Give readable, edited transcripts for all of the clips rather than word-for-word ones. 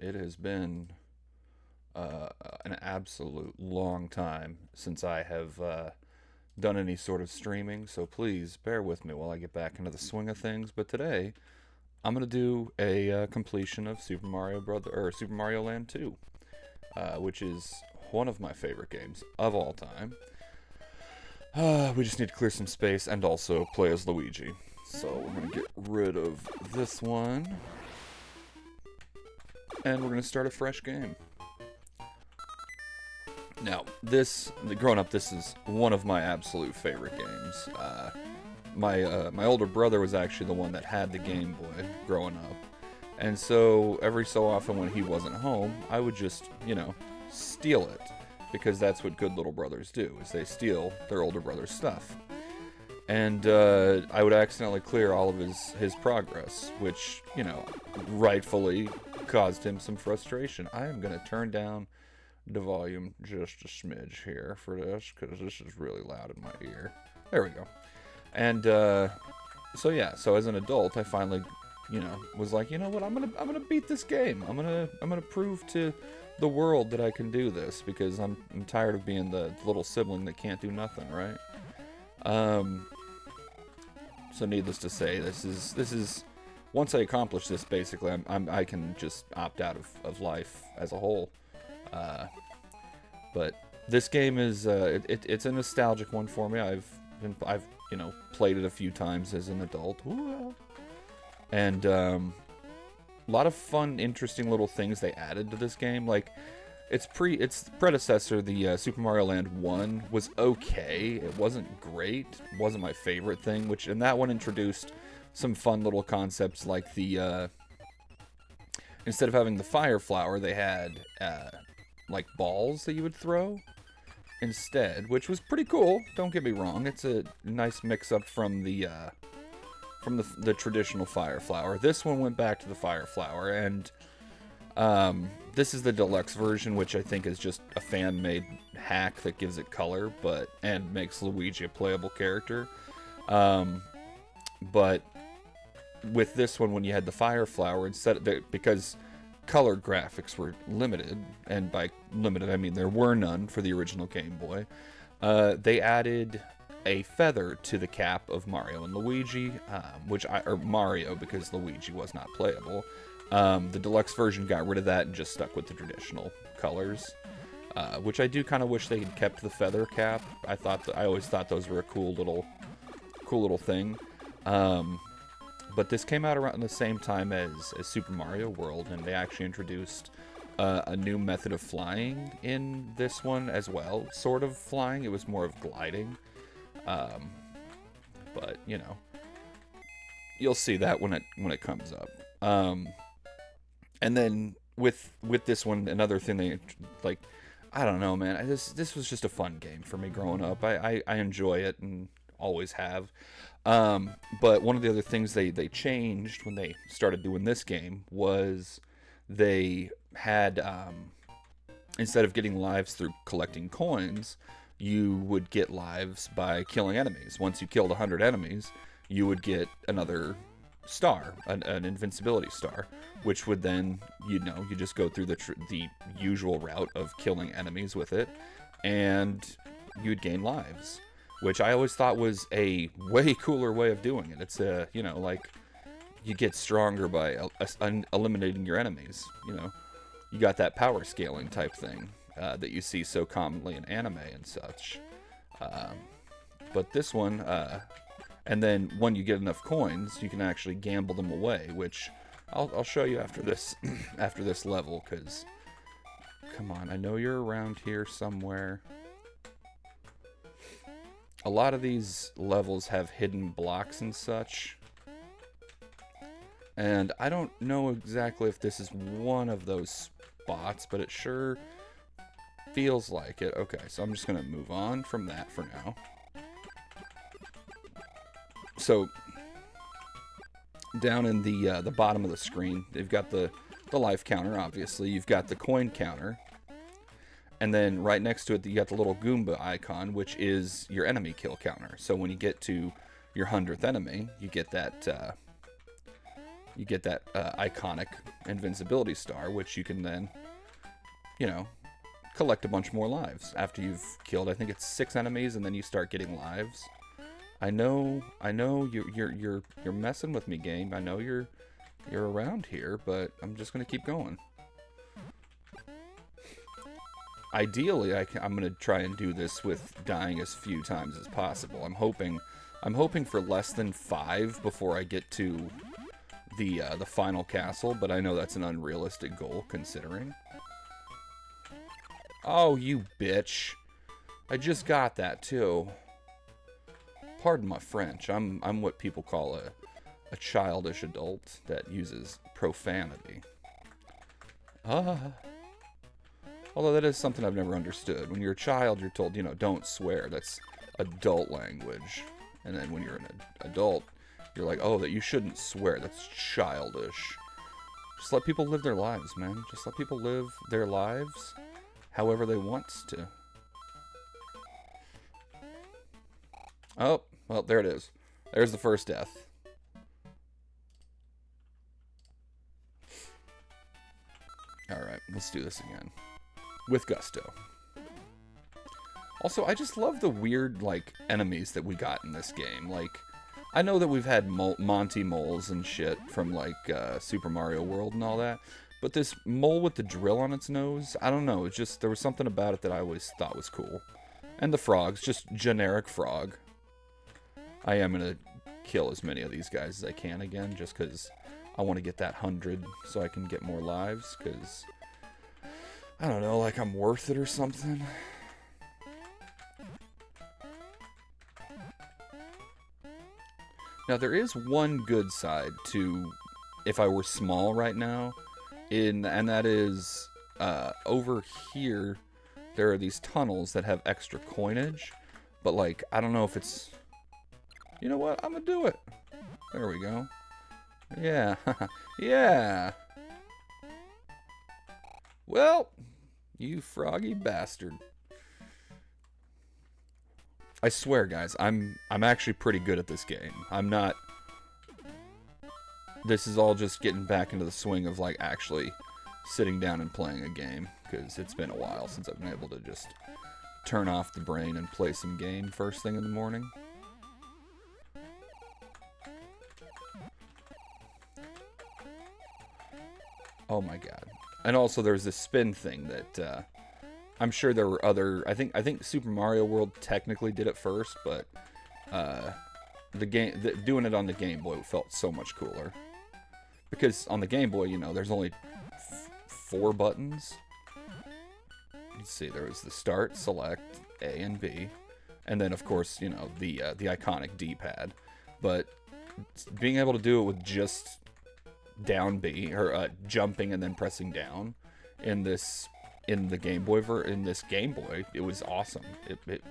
It has been an absolute long time since I have done any sort of streaming, so please bear with me while I get back into the swing of things. But today, I'm gonna do a completion of Super Mario Land 2, which is one of my favorite games of all time. We just need to clear some space and also play as Luigi. So we're gonna get rid of this one, and we're gonna start a fresh game. Now, growing up, this is one of my absolute favorite games. My older brother was actually the one that had the Game Boy growing up, and so every so often when he wasn't home, I would just steal it because that's what good little brothers do is they steal their older brother's stuff. And I would accidentally clear all of his progress, which rightfully caused him some frustration. I am gonna turn down the volume just a smidge here for this because this is really loud in my ear. There we go. And so as an adult, I finally, was like, you know what, I'm gonna beat this game. I'm gonna prove to the world that I can do this because I'm tired of being the little sibling that can't do nothing, right? So needless to say, this is once I accomplish this, basically, I can just opt out of life as a whole. But this game is it's a nostalgic one for me. I've played it a few times as an adult, and a lot of fun, interesting little things they added to this game. Like its predecessor, the Super Mario Land 1, was okay. It wasn't great. It wasn't my favorite thing. And that one introduced some fun little concepts like the instead of having the fire flower, they had like balls that you would throw instead, which was pretty cool. Don't get me wrong; it's a nice mix-up from the traditional fire flower. This one went back to the fire flower, and this is the deluxe version, which I think is just a fan-made hack that gives it color, and makes Luigi a playable character. But with this one, when you had the fire flower, because color graphics were limited, and by limited I mean there were none for the original Game Boy, they added a feather to the cap of Mario and Luigi, or Mario because Luigi was not playable. The deluxe version got rid of that and just stuck with the traditional colors, which I do kind of wish they had kept the feather cap. I always thought those were a cool little thing. But this came out around the same time as Super Mario World, and they actually introduced a new method of flying in this one as well. Sort of flying, it was more of gliding. But you'll see that when it comes up. And then with this one, another thing I don't know, man. This was just a fun game for me growing up. I enjoy it and always have. But one of the other things they changed when they started doing this game was they had instead of getting lives through collecting coins, you would get lives by killing enemies. Once you killed 100 enemies, you would get another star, an invincibility star, which would then, you just go through the usual route of killing enemies with it, and you'd gain lives, which I always thought was a way cooler way of doing it. It's like you get stronger by eliminating your enemies. You got that power scaling type thing that you see so commonly in anime and such. But this one, and then when you get enough coins, you can actually gamble them away, which I'll show you after this after this level. Because come on, I know you're around here somewhere. A lot of these levels have hidden blocks and such. And I don't know exactly if this is one of those spots, but it sure feels like it. Okay, so I'm just going to move on from that for now. So, down in the bottom of the screen, they've got the life counter, obviously. You've got the coin counter. And then right next to it, you got the little Goomba icon, which is your enemy kill counter. So when you get to your 100th enemy, you get that you get that iconic invincibility star, which you can then, you know, collect a bunch more lives after you've killed. I think it's 6 enemies, and then you start getting lives. I know, you're messing with me, game. I know you're around here, but I'm just gonna keep going. Ideally, I'm gonna try and do this with dying as few times as possible. I'm hoping for less than 5 before I get to the final castle, but I know that's an unrealistic goal considering. Oh, you bitch! I just got that too. Pardon my French. I'm what people call a childish adult that uses profanity. Although that is something I've never understood. When you're a child, you're told, you know, don't swear. That's adult language. And then when you're an adult, you're like, oh, that you shouldn't swear. That's childish. Just let people live their lives, man. Just let people live their lives however they want to. Oh, well, there it is. There's the first death. Alright, let's do this again. With gusto. Also, I just love the weird, like, enemies that we got in this game. Like, I know that we've had Monty moles and shit from, like, Super Mario World and all that. But this mole with the drill on its nose, I don't know. It's just, there was something about it that I always thought was cool. And the frogs, just generic frog. I am going to kill as many of these guys as I can again, just because I want to get that 100 so I can get more lives, because I don't know, like I'm worth it or something. Now, there is one good side to if I were small right now, and that is over here there are these tunnels that have extra coinage, but like I don't know if it's, you know what, I'm gonna do it. There we go. Yeah. Yeah. Well, you froggy bastard. I swear, guys, I'm actually pretty good at this game. I'm not. This is all just getting back into the swing of like actually sitting down and playing a game, because it's been a while since I've been able to just turn off the brain and play some game first thing in the morning. Oh my god. And also there's this spin thing that I'm sure there were other, I think Super Mario World technically did it first, but doing it on the Game Boy felt so much cooler. Because on the Game Boy, you know, there's only 4 buttons. Let's see, there was the start, select, A and B, and then of course, you know, the iconic D-pad. But being able to do it with just down B, or jumping and then pressing down in the Game Boy it was awesome. It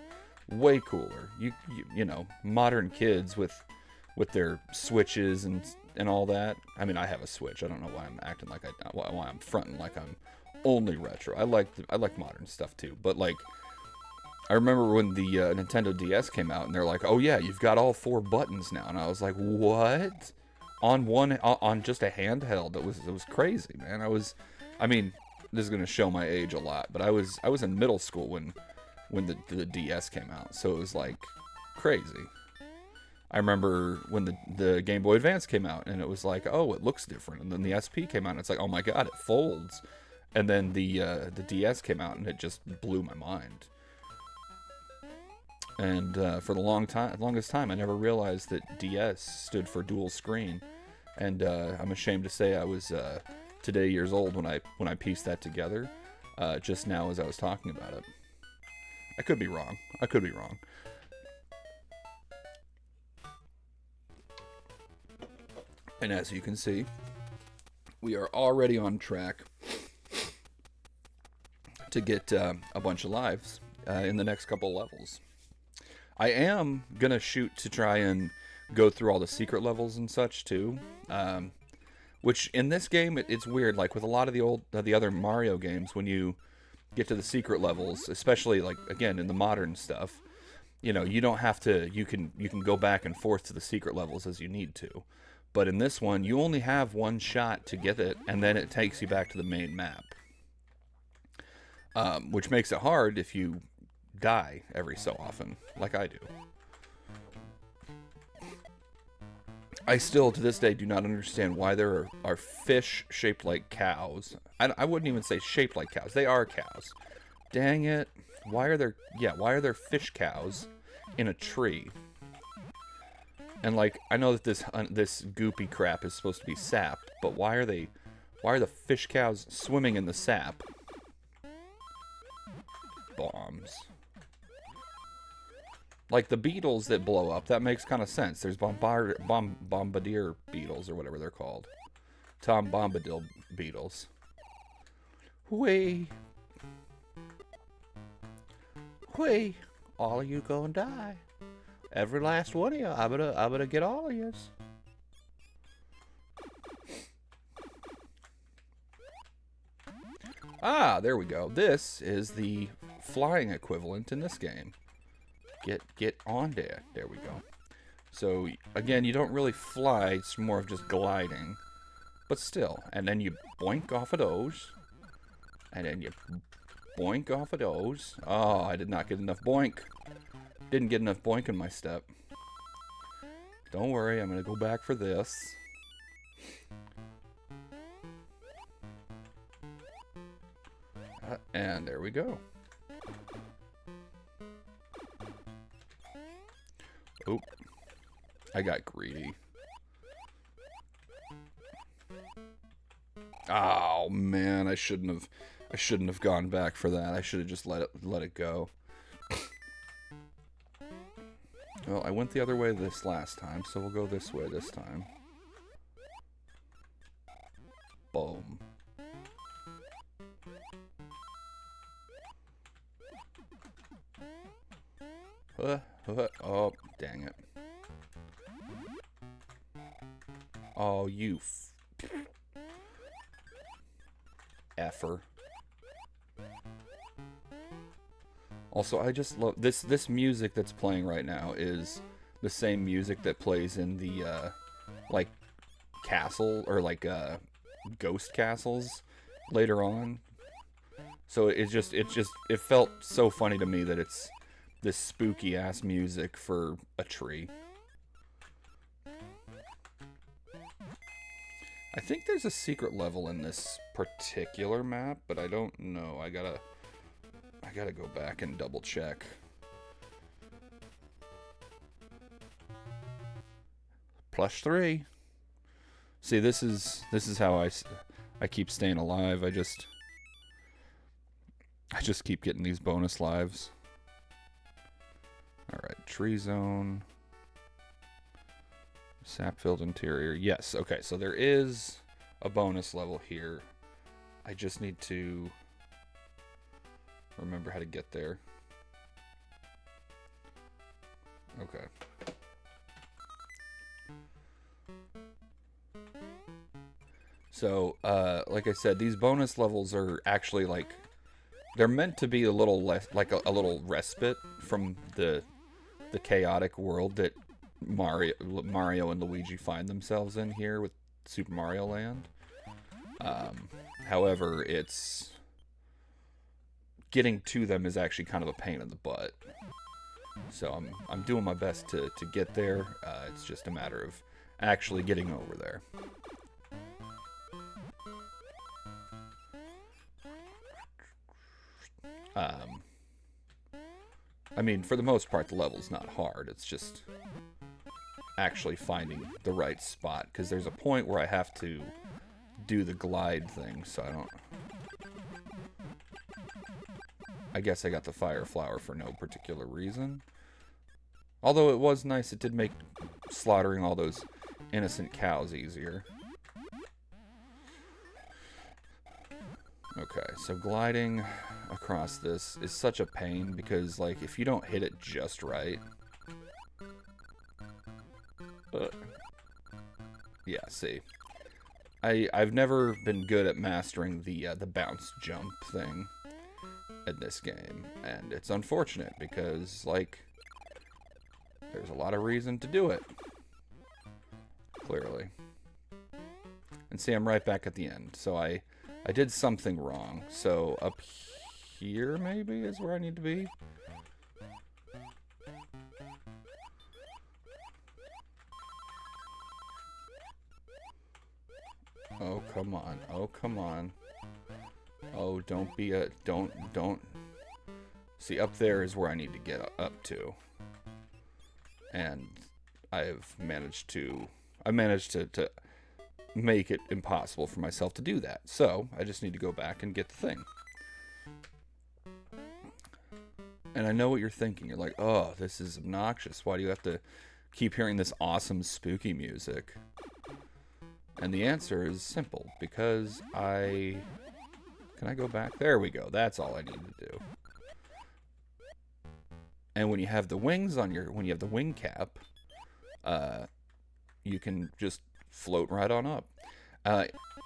way cooler. You know, modern kids with their switches and all that. I mean, I have a Switch. I don't know why I'm acting like why I'm fronting like I'm only retro. I like modern stuff too. But like, I remember when the Nintendo DS came out, and they're like, "Oh yeah, you've got all 4 buttons now," and I was like, "What?" On just a handheld. It was crazy, man. I mean, this is gonna show my age a lot, but I was in middle school when the DS came out, so it was like crazy. I remember when the Game Boy Advance came out, and it was like, oh, it looks different, and then the SP came out, and it's like, oh my god, it folds, and then the DS came out, and it just blew my mind. And for the longest time, I never realized that DS stood for dual screen, and I'm ashamed to say I was today years old when I pieced that together, just now as I was talking about it. I could be wrong. And as you can see, we are already on track to get a bunch of lives in the next couple levels. I am gonna shoot to try and go through all the secret levels and such too, which in this game it's weird. Like with a lot of the other Mario games, when you get to the secret levels, especially like again in the modern stuff, you know, you don't have to. You can go back and forth to the secret levels as you need to. But in this one, you only have one shot to get it, and then it takes you back to the main map. Which makes it hard if you die every so often, like I do. I still, to this day, do not understand why there are fish shaped like cows. I wouldn't even say shaped like cows. They are cows. Dang it. Why are there fish cows in a tree? And like, I know that this goopy crap is supposed to be sap, but why are the fish cows swimming in the sap? Bombs. Like the beetles that blow up, that makes kind of sense. There's bombardier beetles or whatever they're called. Tom Bombadil beetles. Whee! Whee! All of you gonna die. Every last one of you. I better get all of yous. Ah, there we go. This is the flying equivalent in this game. Get on there. There we go. So, again, you don't really fly. It's more of just gliding. But still. And then you boink off of those. And then you boink off of those. Oh, I did not get enough boink. Didn't get enough boink in my step. Don't worry. I'm going to go back for this. And there we go. Oop. I got greedy. Oh man, I shouldn't have gone back for that. I should have just let it go. Well, I went the other way this last time, so we'll go this way this time. Boom. Oh, dang it. Oh, you effer. Also, I just love this music that's playing right now is the same music that plays in the like castle or like ghost castles later on. So it felt so funny to me that it's this spooky ass music for a tree. I think there's a secret level in this particular map, but I don't know. I gotta go back and double check. +3. See, this is how I keep staying alive. I just keep getting these bonus lives. Alright, tree zone. Sap-filled interior. Yes, okay, so there is a bonus level here. I just need to remember how to get there. Okay. So, like I said, these bonus levels are actually like, they're meant to be a little less, like a little respite from the chaotic world that Mario and Luigi find themselves in here with Super Mario Land. However, it's getting to them is actually kind of a pain in the butt. So I'm doing my best to get there. It's just a matter of actually getting over there. I mean, for the most part, the level's not hard. It's just actually finding the right spot, because there's a point where I have to do the glide thing, so I guess I got the fire flower for no particular reason. Although it was nice, it did make slaughtering all those innocent cows easier. Okay, so gliding across this is such a pain because, like, if you don't hit it just right... yeah, see. I've never been good at mastering the bounce jump thing in this game, and it's unfortunate because, like, there's a lot of reason to do it. clearly. And see, I'm right back at the end. So I did something wrong. So up here, maybe, is where I need to be? Oh, come on. Oh, come on. Oh, don't be a... Don't... See, up there is where I need to get up to. And I've managed to... I managed to make it impossible for myself to do that. So, I just need to go back and get the thing. And I know what you're thinking. You're like, oh, this is obnoxious. Why do you have to keep hearing this awesome spooky music? And the answer is simple. Because I... Can I go back? There we go. That's all I need to do. And when you have the wings on your... When you have the wing cap, you can just float right on up.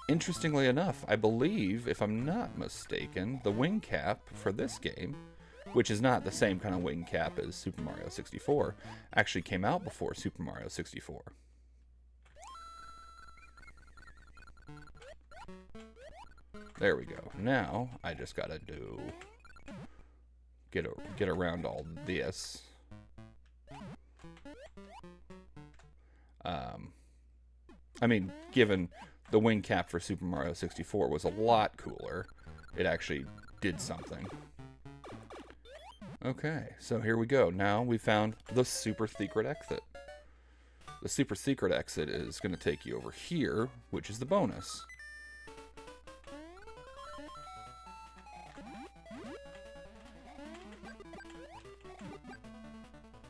Interestingly enough, I believe, if I'm not mistaken, the wing cap for this game, which is not the same kind of wing cap as Super Mario 64, actually came out before Super Mario 64. There we go. Now, I just gotta do... Get around all this. I mean, given the wing cap for Super Mario 64 was a lot cooler, it actually did something. Okay, so here we go. Now we found the super secret exit. The super secret exit is going to take you over here, which is the bonus.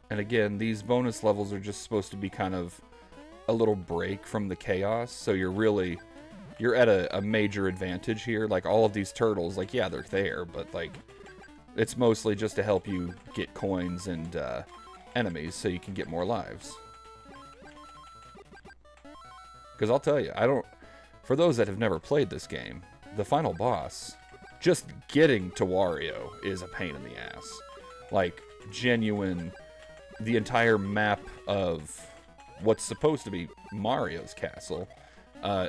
And again, these bonus levels are just supposed to be kind of a little break from the chaos, so you're at a major advantage here. Like, all of these turtles, like, yeah, they're there, but, like, it's mostly just to help you get coins and enemies so you can get more lives. Because I'll tell you, for those that have never played this game, the final boss, just getting to Wario is a pain in the ass. Like, genuine, the entire map of what's supposed to be Mario's castle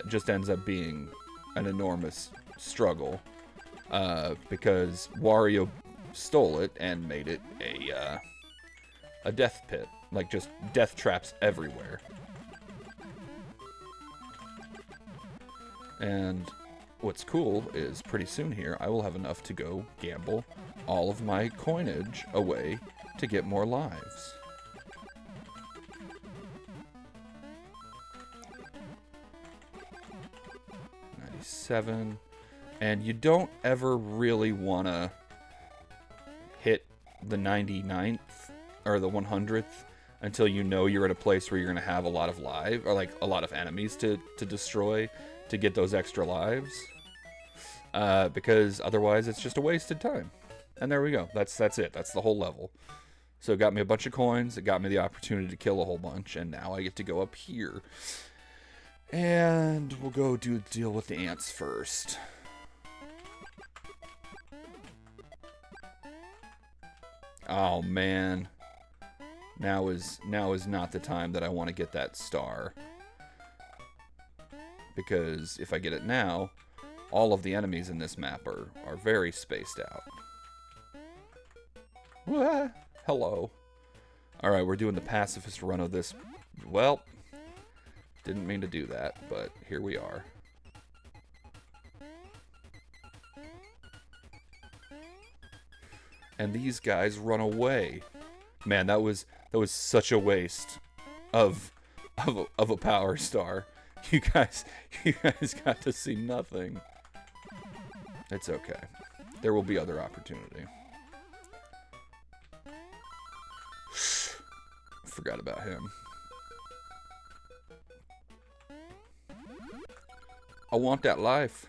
just ends up being an enormous struggle because Wario stole it and made it a death pit. Like, just death traps everywhere. And what's cool is pretty soon here I will have enough to go gamble all of my coinage away to get more lives. $97. And you don't ever really want to hit the 99th or the 100th until you know you're at a place where you're going to have a lot of or like a lot of enemies to destroy to get those extra lives. Because otherwise it's just a wasted time. And there we go. That's it. That's the whole level. So it got me a bunch of coins. It got me the opportunity to kill a whole bunch. And now I get to go up here. And we'll go deal with the ants first. Oh man. Now is not the time that I want to get that star. Because if I get it now, all of the enemies in this map are very spaced out. Wah, hello. Alright, we're doing the pacifist run of this. Well, didn't mean to do that, but here we are. And these guys run away. Man, that was such a waste of a power star. You guys got to see nothing. It's okay. There will be other opportunity. Forgot about him. I want that life.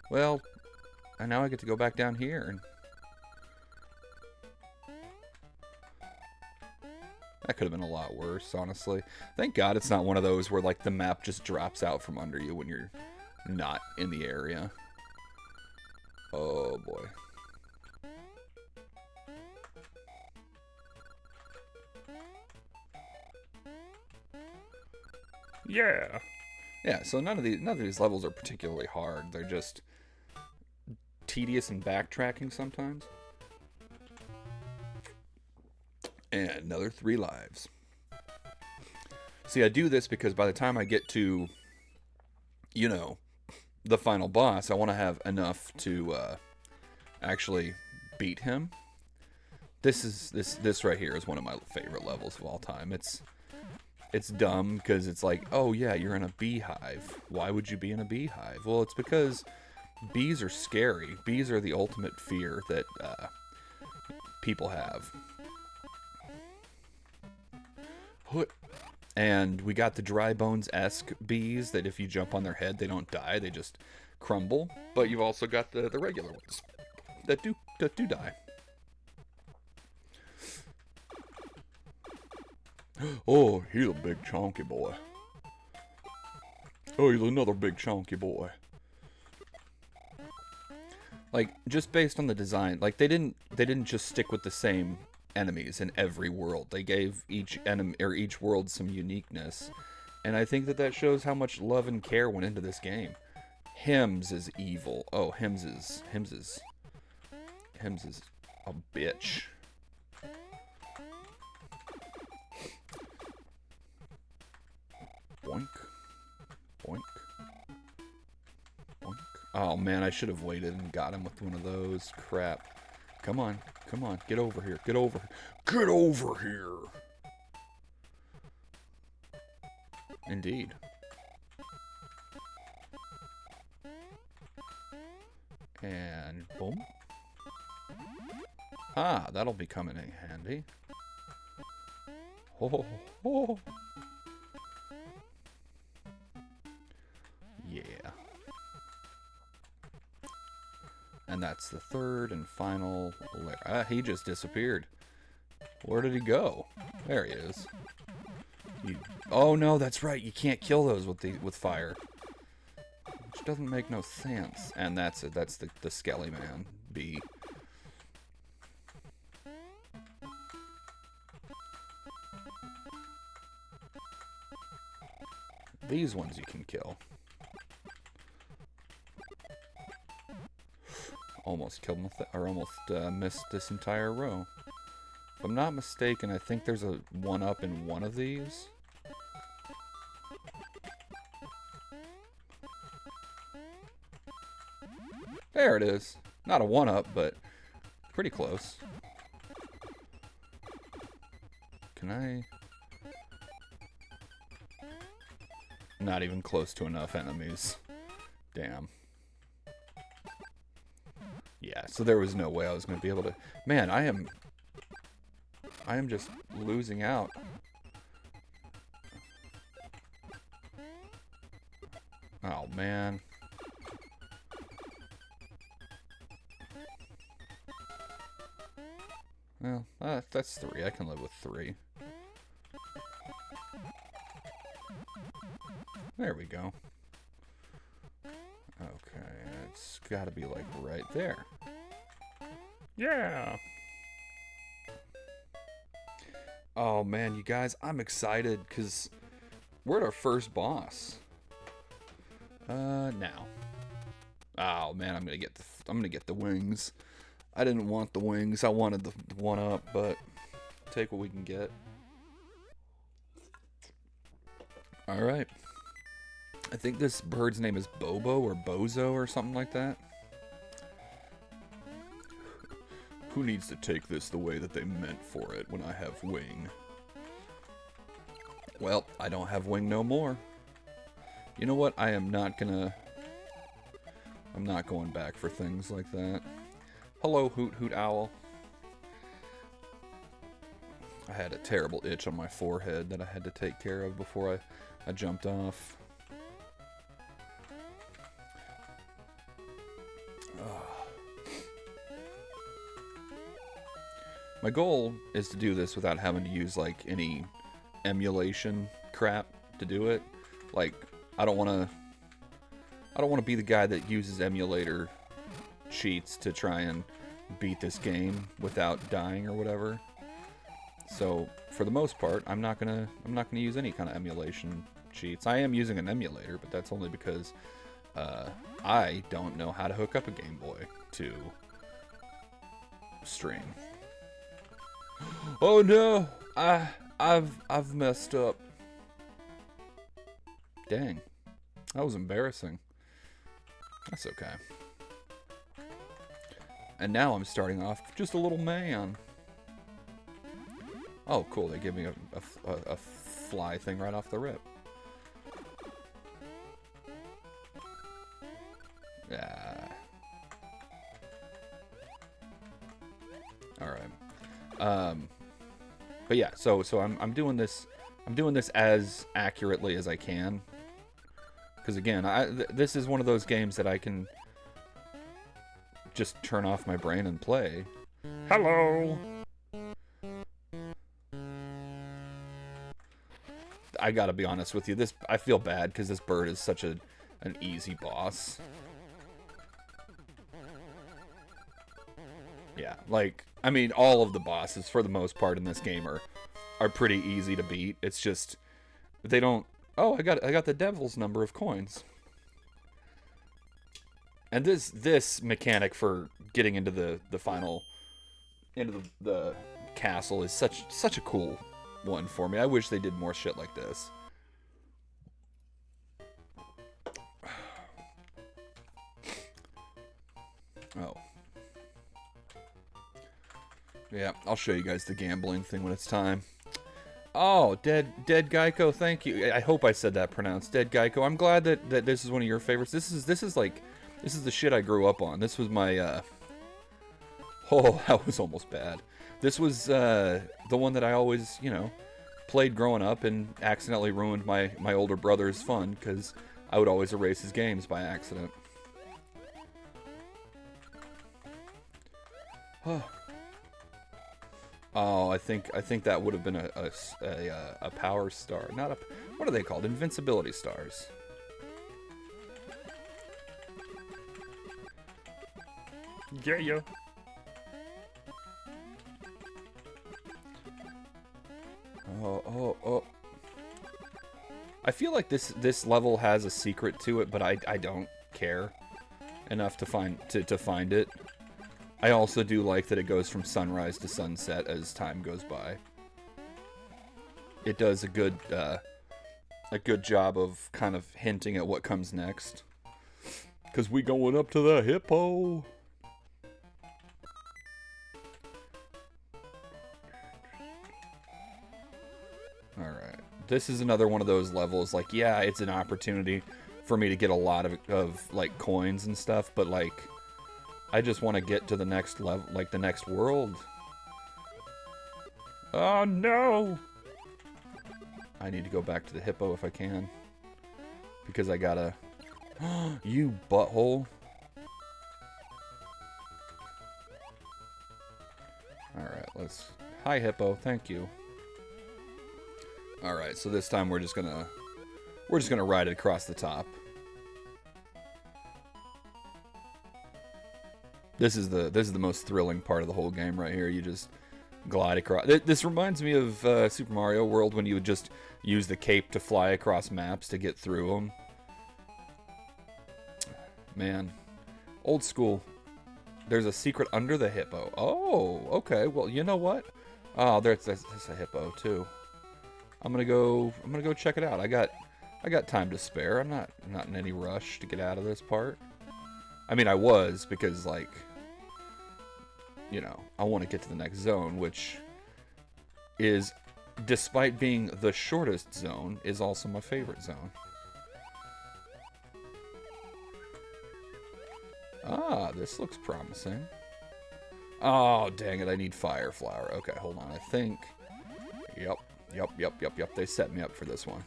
Well, and now I get to go back down here and that could have been a lot worse, honestly. Thank God it's not one of those where, like, the map just drops out from under you when you're not in the area. Oh, boy. Yeah. Yeah, so none of these levels are particularly hard. They're just tedious and backtracking sometimes. And another 3 lives. See, I do this because by the time I get to, you know, the final boss, I want to have enough to actually beat him. This right here is one of my favorite levels of all time. It's dumb because it's like, oh yeah, you're in a beehive. Why would you be in a beehive? Well, it's because bees are scary. Bees are the ultimate fear that people have. And we got the dry bones-esque bees that if you jump on their head, they don't die. They just crumble. But you've also got the regular ones that do die. Oh, he's a big chunky boy. Oh, he's another big chunky boy. Like, just based on the design, like they didn't just stick with the same enemies in every world. They gave each enemy or each world some uniqueness, and I think that shows how much love and care went into this game. Hims is evil. Oh, Hims is a bitch. Boink. Boink. Boink. Oh man, I should have waited and got him with one of those. Crap. Come on. Come on. Get over here. Get over here. Get over here. Indeed. And boom. Ah, that'll be coming in handy. Oh, oh. Yeah. And that's the third and final layer. Ah, he just disappeared. Where did he go? There he is. Oh no, that's right. You can't kill those with fire. Which doesn't make no sense. And that's it. That's the Skelly Man bee. These ones you can kill. Almost killed him or almost missed this entire row. If I'm not mistaken, I think there's a 1-up in one of these. There it is. Not a 1-up, but pretty close. Can I? Not even close to enough enemies. Damn. Yeah, so there was no way I was going to be able to... Man, I am just losing out. Oh, man. Well, that's 3. I can live with 3. There we go. Okay, it's got to be like right there. Yeah. Oh man, you guys, I'm excited because we're at our first boss. Now. Oh man, I'm gonna get the wings. I didn't want the wings. I wanted the 1-up, but take what we can get. All right. I think this bird's name is Bobo or Bozo or something like that. Who needs to take this the way that they meant for it when I have wing? Well, I don't have wing no more. You know what? I'm not going back for things like that. Hello, Hoot Hoot Owl. I had a terrible itch on my forehead that I had to take care of before I jumped off. My goal is to do this without having to use like any emulation crap to do it. Like I don't want to be the guy that uses emulator cheats to try and beat this game without dying or whatever. So for the most part, I'm not gonna use any kind of emulation cheats. I am using an emulator, but that's only because I don't know how to hook up a Game Boy to stream. Oh no! I've messed up. Dang. That was embarrassing. That's okay. And now I'm starting off just a little man. Oh, cool. They give me a fly thing right off the rip. Yeah. All right. But yeah, so I'm doing this. I'm doing this as accurately as I can. Because again, this is one of those games that I can just turn off my brain and play. Hello. I gotta be honest with you. I feel bad because this bird is such an easy boss. Yeah, like I mean, all of the bosses for the most part in this game are pretty easy to beat. It's just they don't. Oh, I got the devil's number of coins. And this mechanic for getting into the final into the castle is such a cool one for me. I wish they did more shit like this. Oh. Yeah, I'll show you guys the gambling thing when it's time. Oh, Dead Geico, thank you. I hope I said that pronounced. Dead Geico. I'm glad that this is one of your favorites. This is the shit I grew up on. This was my oh, that was almost bad. This was the one that I always, you know, played growing up and accidentally ruined my older brother's fun because I would always erase his games by accident. Oh, I think that would have been a power star, not a. What are they called? Invincibility stars. Yeah. Oh. I feel like this level has a secret to it, but I don't care enough to find it. I also do like that it goes from sunrise to sunset as time goes by. It does a good job of kind of hinting at what comes next. 'Cause we going up to the hippo. Alright. This is another one of those levels, like, yeah, it's an opportunity for me to get a lot of like, coins and stuff, but, like, I just want to get to the next level, like, the next world. Oh, no! I need to go back to the hippo if I can. Because I gotta... You butthole. Alright, let's... Hi, hippo. Thank you. Alright, so this time we're just gonna ride it across the top. This is the most thrilling part of the whole game right here. You just glide across. This reminds me of Super Mario World when you would just use the cape to fly across maps to get through them. Man, old school. There's a secret under the hippo. Oh, okay. Well, you know what? Oh, there's a hippo too. I'm gonna go check it out. I got time to spare. I'm not in any rush to get out of this part. I mean, I was, because, like, you know, I want to get to the next zone, which is, despite being the shortest zone, is also my favorite zone. Ah, this looks promising. Oh, dang it, I need fire flower. Okay, hold on, I think... Yep. They set me up for this one.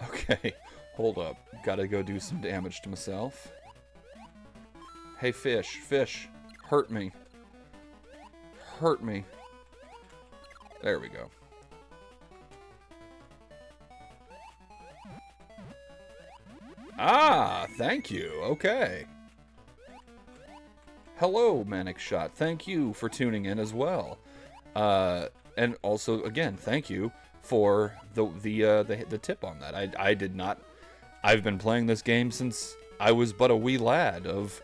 Okay, hold up. Gotta go do some damage to myself. Hey, fish, hurt me. Hurt me. There we go. Ah, thank you. Okay. Hello, Manic Shot. Thank you for tuning in as well. And also, again, thank you for the tip on that. I did not. I've been playing this game since I was but a wee lad of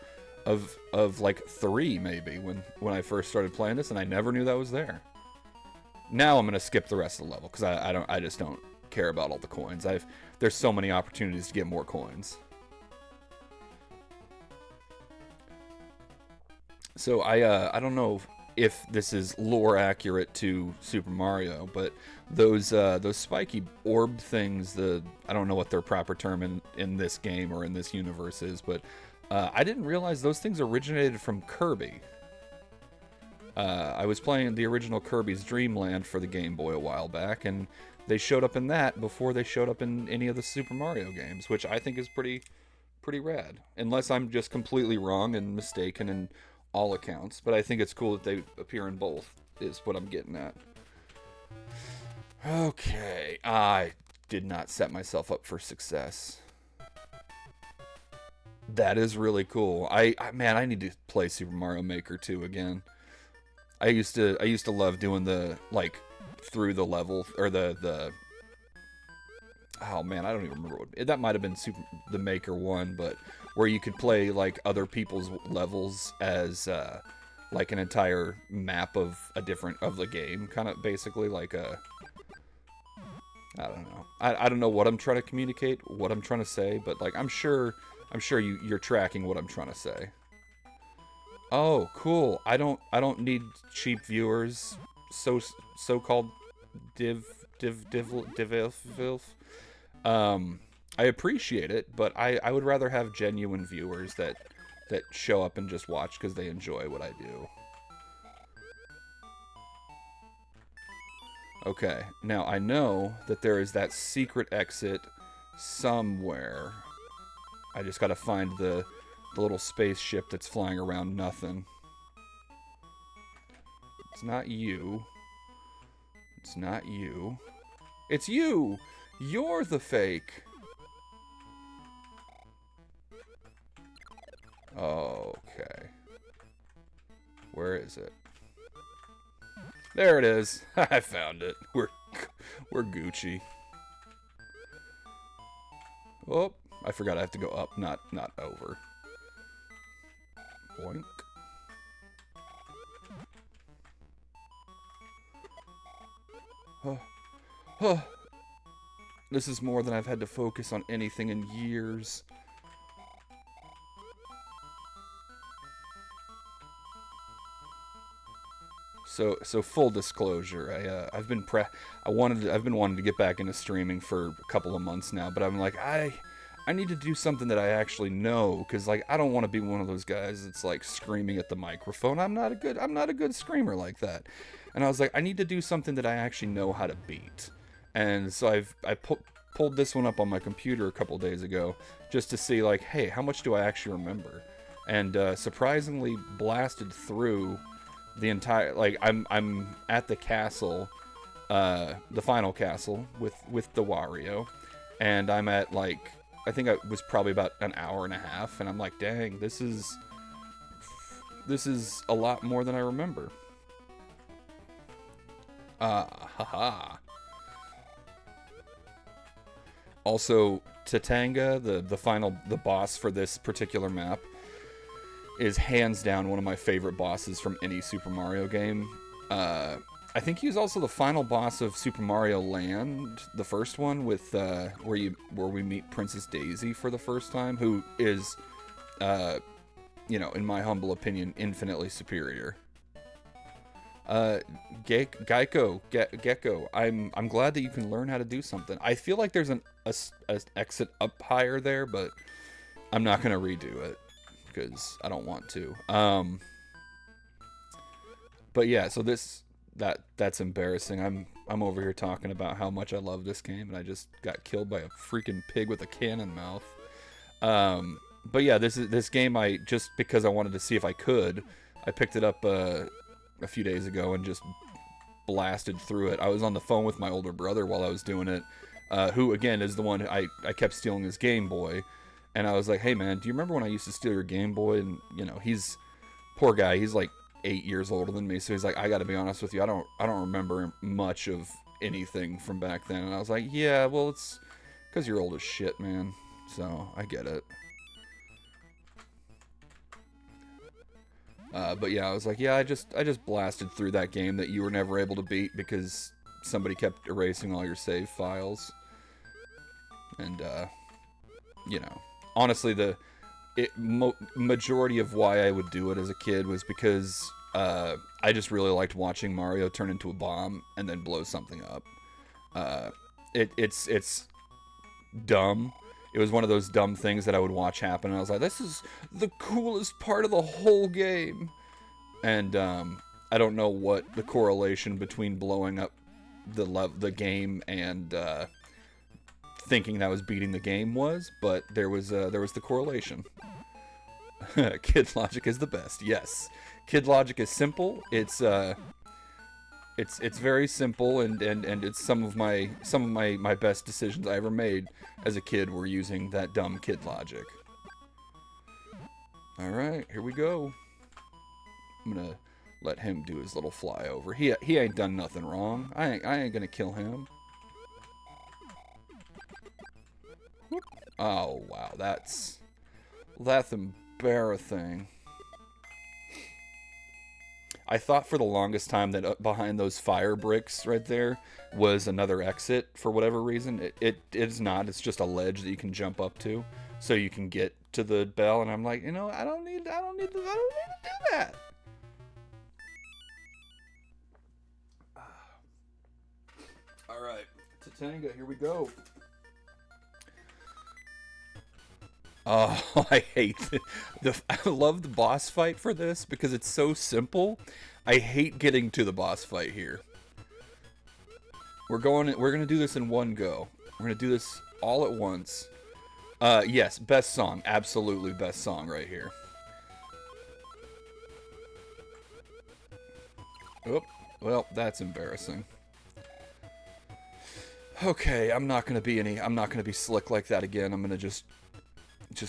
like 3 maybe when I first started playing this, and I never knew that was there. Now I'm gonna skip the rest of the level because I just don't care about all the coins. There's so many opportunities to get more coins. So I don't know if this is lore accurate to Super Mario, but those spiky orb things, I don't know what their proper term in this game or in this universe is, but I didn't realize those things originated from Kirby. I was playing the original Kirby's Dream Land for the Game Boy a while back, and they showed up in that before they showed up in any of the Super Mario games, which I think is pretty rad. Unless I'm just completely wrong and mistaken in all accounts, but I think it's cool that they appear in both, is what I'm getting at. Okay, I did not set myself up for success. That is really cool. Man, I need to play Super Mario Maker 2 again. I used to love doing the like through the level or the oh man, I don't even remember what that might have been the Maker 1, but where you could play like other people's levels as like an entire map of the game, kind of basically like a I don't know. I don't know what I'm trying to communicate, what I'm trying to say, but like I'm sure you're tracking what I'm trying to say. Oh, cool. I don't need cheap viewers. So-called div. I appreciate it, but I would rather have genuine viewers that show up and just watch because they enjoy what I do. Okay, now I know that there is that secret exit somewhere. I just gotta find the little spaceship that's flying around nothing. It's not you. It's not you. It's you! You're the fake! Okay. Where is it? There it is. I found it. We're Gucci. Oh, I forgot I have to go up, not over. Boink. This is more than I've had to focus on anything in years. So full disclosure, I've been wanting to get back into streaming for a couple of months now, but I'm like I need to do something that I actually know, because like I don't want to be one of those guys that's like screaming at the microphone. I'm not a good screamer like that. And I was like, I need to do something that I actually know how to beat. And so I pulled this one up on my computer a couple days ago just to see like, hey, how much do I actually remember? And surprisingly blasted through the entire, like I'm at the castle, the final castle with the Wario, and I'm at like, I think I was probably about an hour and a half, and I'm like, dang, this is a lot more than I remember. Haha. Also, Tatanga, the boss for this particular map, is hands down one of my favorite bosses from any Super Mario game. I think he was also the final boss of Super Mario Land, the first one, with where we meet Princess Daisy for the first time, who is, you know, in my humble opinion, infinitely superior. Gecko, I'm glad that you can learn how to do something. I feel like there's an exit up higher there, but I'm not gonna redo it because I don't want to. But yeah, so that's embarrassing. I'm over here talking about how much I love this game, and I just got killed by a freaking pig with a cannon mouth. But yeah, this game, I just because I wanted to see if I could, I picked it up a few days ago and just blasted through it. I was on the phone with my older brother while I was doing it, who again is the one I kept stealing his Game Boy, and I was like, hey man, do you remember when I used to steal your Game Boy? And you know, he's Poor guy. He's like 8 years older than me, so he's like, I got to be honest with you. I don't remember much of anything from back then. And I was like, yeah, well, it's because you're old as shit, man. So I get it. But yeah, I was like, yeah, I just blasted through that game that you were never able to beat because somebody kept erasing all your save files. And you know, honestly, the majority of why I would do it as a kid was because I just really liked watching Mario turn into a bomb and then blow something up. It's dumb. It was one of those dumb things that I would watch happen, and I was like, this is the coolest part of the whole game. And I don't know what the correlation between blowing up the game and thinking that was beating the game was, but there was the correlation. Kid logic is the best. Yes, kid logic is simple. It's very simple, and it's some of my best decisions I ever made as a kid were using that dumb kid logic. All right, here we go. I'm gonna let him do his little flyover. He ain't done nothing wrong. I ain't gonna kill him. Oh wow, that's embarrassing. I thought for the longest time that behind those fire bricks right there was another exit for whatever reason. It is not. It's just a ledge that you can jump up to, so you can get to the bell. And I'm like, you know, I don't need to do that. All right, Tatanga, here we go. Oh, I hate I love the boss fight for this because it's so simple. I hate getting to the boss fight here. We're gonna do this in one go. We're gonna do this all at once. Yes, best song, absolutely best song right here. Oh, well, that's embarrassing. Okay, I'm not gonna be slick like that again. I'm gonna just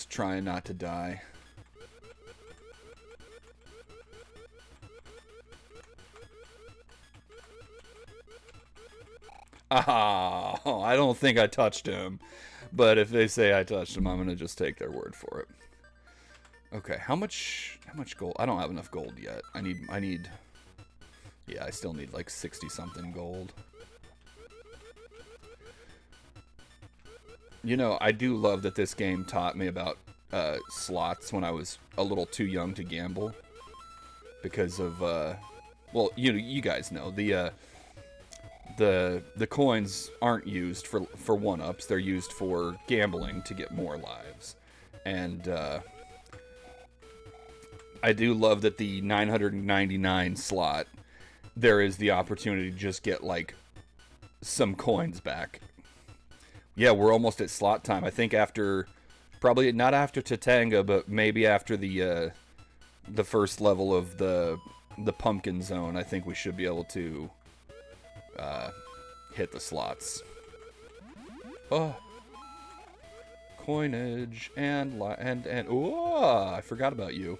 trying not to die. Oh, I don't think I touched him. But if they say I touched him, I'm gonna just take their word for it. Okay, how much gold? I don't have enough gold yet. I need yeah, I still need like 60 something gold. You know, I do love that this game taught me about slots when I was a little too young to gamble. Because of, well, you guys know, the coins aren't used for 1-ups. They're used for gambling to get more lives. And I do love that the 999 slot, there is the opportunity to just get, like, some coins back. Yeah, we're almost at slot time. I think after, probably not after Tatanga, but maybe after the first level of the pumpkin zone, I think we should be able to hit the slots. Oh, coinage and oh, I forgot about you.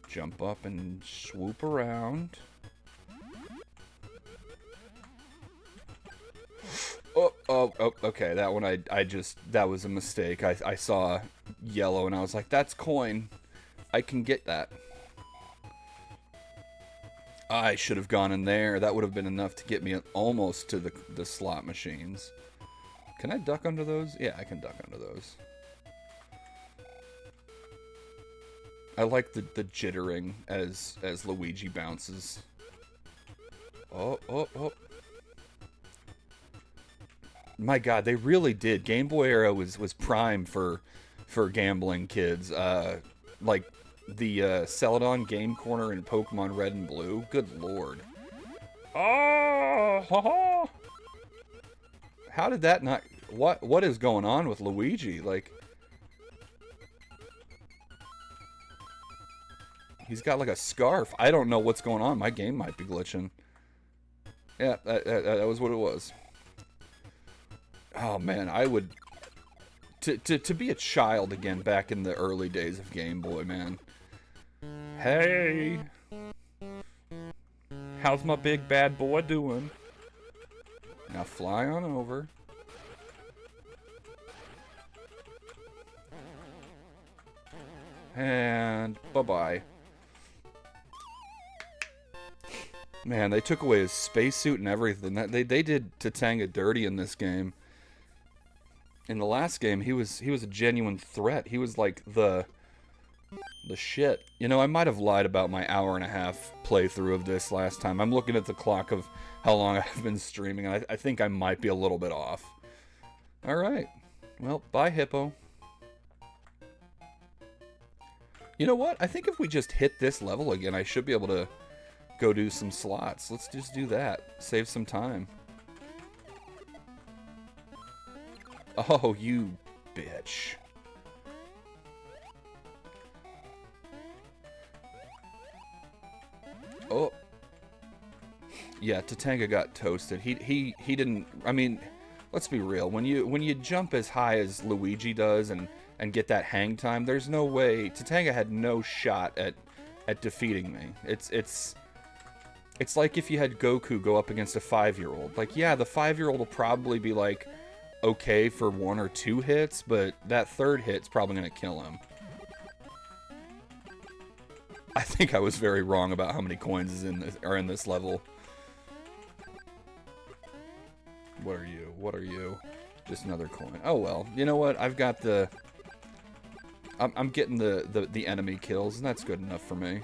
Jump up and swoop around. Oh, okay, that one that was a mistake. I saw yellow and I was like, that's coin. I can get that. I should have gone in there. That would have been enough to get me almost to the slot machines. Can I duck under those? Yeah, I can duck under those. I like the jittering as Luigi bounces. Oh. My God, they really did. Game Boy era was prime for gambling kids. Like the Celadon Game Corner in Pokemon Red and Blue. Good Lord. Oh! How did that not... What is going on with Luigi? Like... He's got like a scarf. I don't know what's going on. My game might be glitching. Yeah, that was what it was. Oh man, I would... To be a child again back in the early days of Game Boy, man. Hey! How's my big bad boy doing? Now fly on over. And bye-bye. Man, they took away his spacesuit and everything. They did Tatanga dirty in this game. In the last game, he was a genuine threat. He was like the shit. You know, I might have lied about my hour-and-a-half playthrough of this last time. I'm looking at the clock of how long I've been streaming, and I think I might be a little bit off. Alright. Well, bye, Hippo. You know what? I think if we just hit this level again, I should be able to go do some slots. Let's just do that. Save some time. Oh, you bitch. Oh. Yeah, Tatanga got toasted. He didn't. I mean, let's be real. When you jump as high as Luigi does and get that hang time, there's no way. Tatanga had no shot at defeating me. It's like if you had Goku go up against a 5-year-old. Like, yeah, the 5-year-old will probably be like okay for 1 or 2 hits, but that 3rd hit's probably gonna kill him. I think I was very wrong about how many coins are in this level. What are you? What are you? Just another coin. Oh well. You know what? I've got the. I'm getting the enemy kills, and that's good enough for me.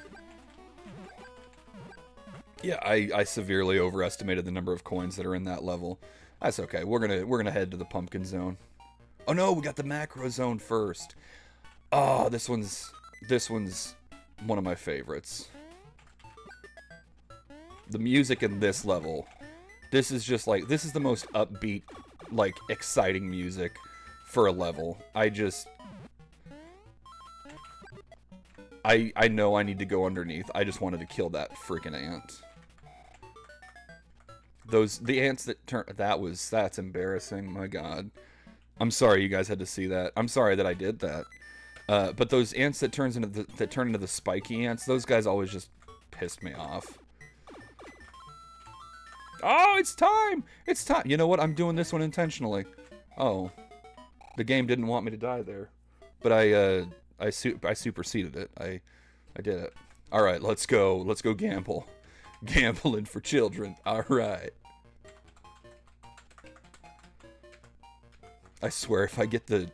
Yeah, I severely overestimated the number of coins that are in that level. That's okay. We're gonna head to the pumpkin zone. Oh no, we got the macro zone first. Oh, this one's one of my favorites. The music in this level. This is just like, this is the most upbeat, like, exciting music for a level. I know I need to go underneath. I just wanted to kill that freaking ant. The ants that turn, that's embarrassing, my god. I'm sorry you guys had to see that. I'm sorry that I did that. But those ants that turn into the spiky ants, those guys always just pissed me off. Oh, it's time! It's time! You know what? I'm doing this one intentionally. Oh. The game didn't want me to die there. But I superseded it. I did it. Alright, let's go. Let's go gamble. Gambling for children. Alright. I swear, if I get the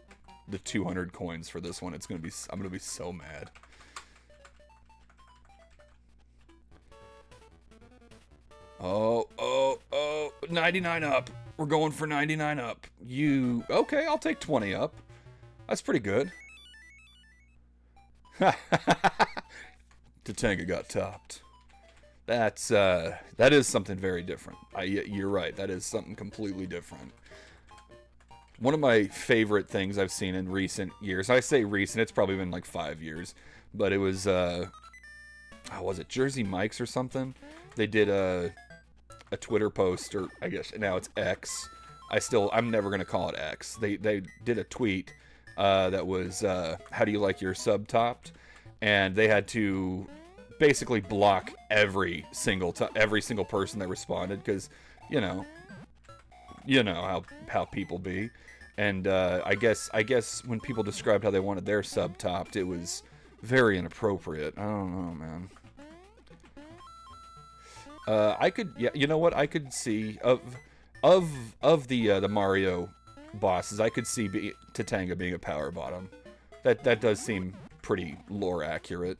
200 coins for this one, I'm gonna be so mad. Oh, 99 up. We're going for 99 up. Okay, I'll take 20 up. That's pretty good. Tatanga got topped. That is something very different. You're right, that is something completely different. One of my favorite things I've seen in recent years, I say recent, it's probably been like 5 years, but it was, how was it, Jersey Mike's or something? They did a Twitter post, or I guess now it's X. I'm never gonna call it X. They did a tweet that was how do you like your sub topped, and they had to basically block every single person that responded, because you know how people be, and I guess when people described how they wanted their sub topped, it was very inappropriate. I don't know, man. I could, yeah, you know what? I could see of the Mario bosses, I could see Tatanga being a power bottom. That does seem pretty lore accurate.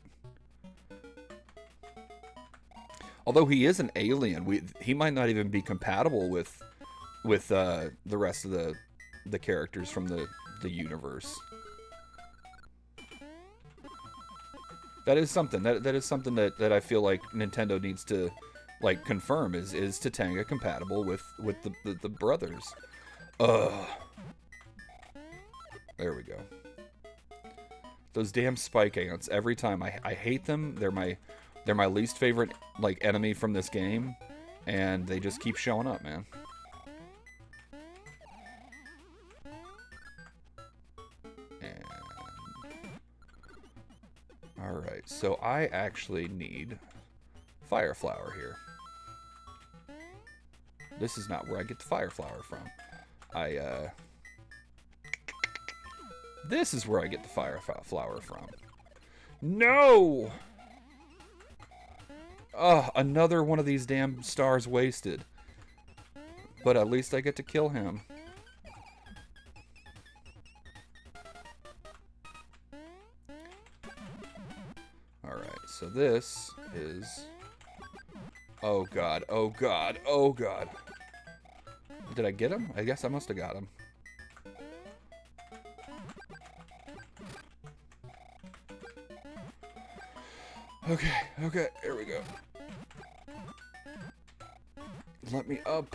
Although he is an alien, he might not even be compatible with the rest of the characters from the universe. That is something that I feel like Nintendo needs to like confirm is Tatanga compatible with the brothers. Ugh. There we go. Those damn spike ants. Every time I hate them. They're my least favorite like enemy from this game, and they just keep showing up, man. Alright, so I actually need Fire Flower here. This is not where I get the Fire Flower from. This is where I get the Fire Flower from. No! Ugh, another one of these damn stars wasted. But at least I get to kill him. Alright, so this is... Oh god, oh god, oh god. Did I get him? I guess I must have got him. Okay, okay, here we go. Let me up.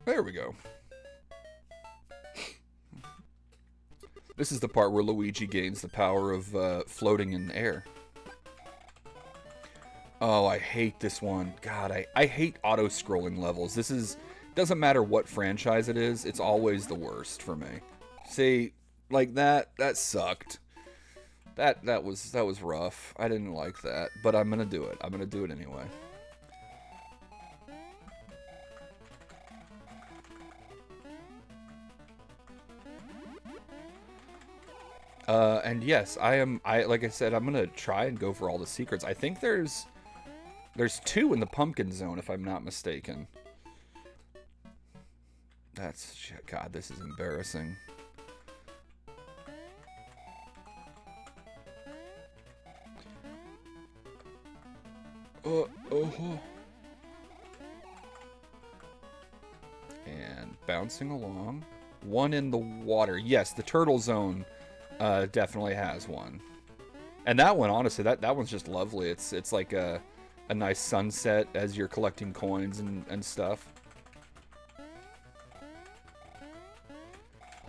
There we go. This is the part where Luigi gains the power of floating in the air. Oh, I hate this one. God, I hate auto-scrolling levels. This is... Doesn't matter what franchise it is, it's always the worst for me. See, like that sucked. That was rough. I didn't like that, but I'm gonna do it. I'm gonna do it anyway. And yes, like I said, I'm gonna try and go for all the secrets. I think there's 2 in the pumpkin zone, if I'm not mistaken. That's shit. God, this is embarrassing. And bouncing along. 1 in the water. Yes, the turtle zone definitely has one. And that one, honestly, that one's just lovely. It's like a nice sunset as you're collecting coins and stuff.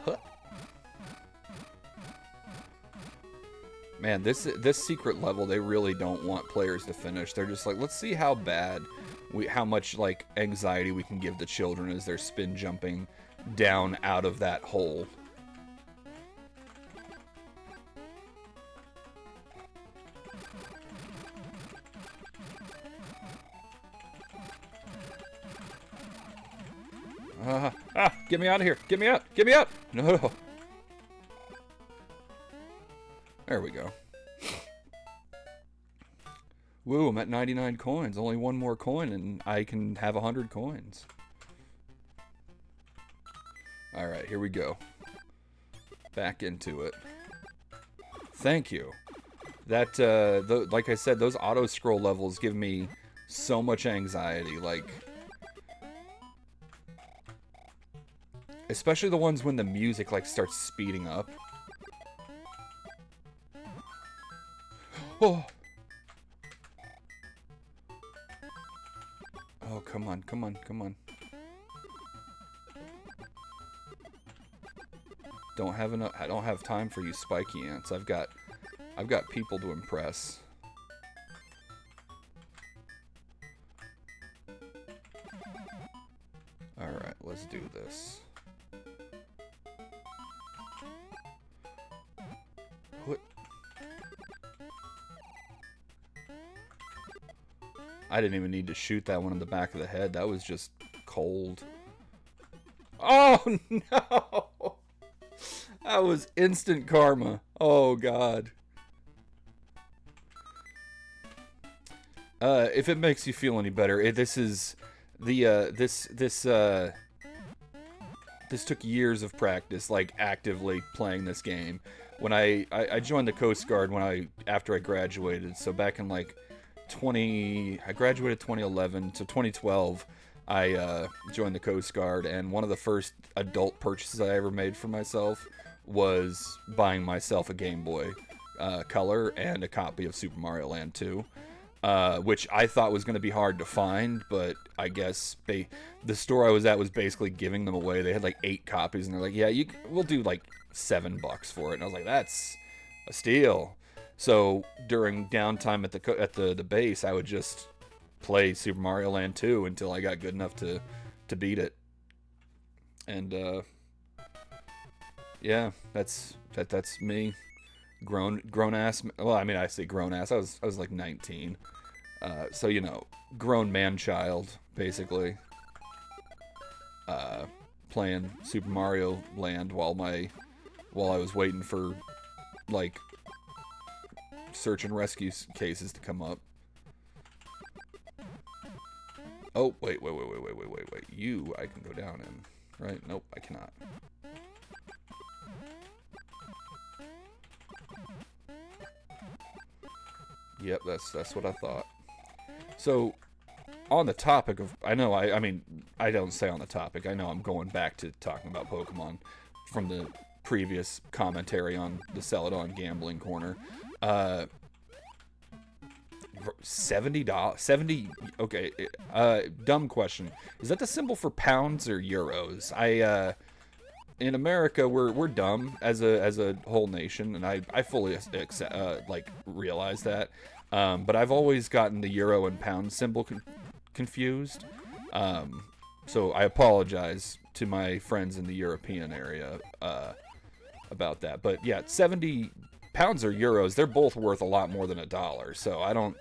Huh. Man, this secret level, they really don't want players to finish. They're just like, let's see how much like anxiety we can give the children as they're spin jumping down out of that hole. Get me out of here! Get me out! Get me out! No! There we go. Woo, I'm at 99 coins. Only 1 more coin and I can have 100 coins. Alright, here we go. Back into it. Thank you. That, like I said, those auto-scroll levels give me so much anxiety. Like... Especially the ones when the music, like, starts speeding up. Oh! Oh, come on, come on, come on. Don't have enough. I don't have time for you spiky ants. I've got people to impress. Alright, let's do this. What? I didn't even need to shoot that one in the back of the head. That was just cold. Oh, no! That was instant karma. Oh, God. If it makes you feel any better, this is the, this took years of practice, like, actively playing this game. When I joined the Coast Guard after I graduated, so back in, like, I graduated 2011, so 2012, I joined the Coast Guard, and one of the first adult purchases I ever made for myself was buying myself a Game Boy Color and a copy of Super Mario Land 2. Which I thought was going to be hard to find, but I guess the store I was at was basically giving them away. They had like 8 copies, and they're like, "Yeah, we'll do like $7 for it." And I was like, "That's a steal." So during downtime at the base, I would just play Super Mario Land 2 until I got good enough to beat it. And yeah, that's me. Grown ass. Well, I mean, I say grown ass. I was like 19. So grown man child basically. Uh, Playing Super Mario Land while I was waiting for like search and rescue cases to come up. Oh, wait. You, I can go down in, right? Nope, I cannot. Yep, that's what I thought. So, on the topic of, I mean, I don't say on the topic. I know I'm going back to talking about Pokemon from the previous commentary on the Celadon Gambling Corner. Uh, $70. 70. Okay. Dumb question. Is that the symbol for pounds or euros? In America, we're dumb as a whole nation, and I fully accept, realize that. But I've always gotten the euro and pound symbol confused. So I apologize to my friends in the European area about that. But yeah, 70 pounds or euros, they're both worth a lot more than a dollar. So I know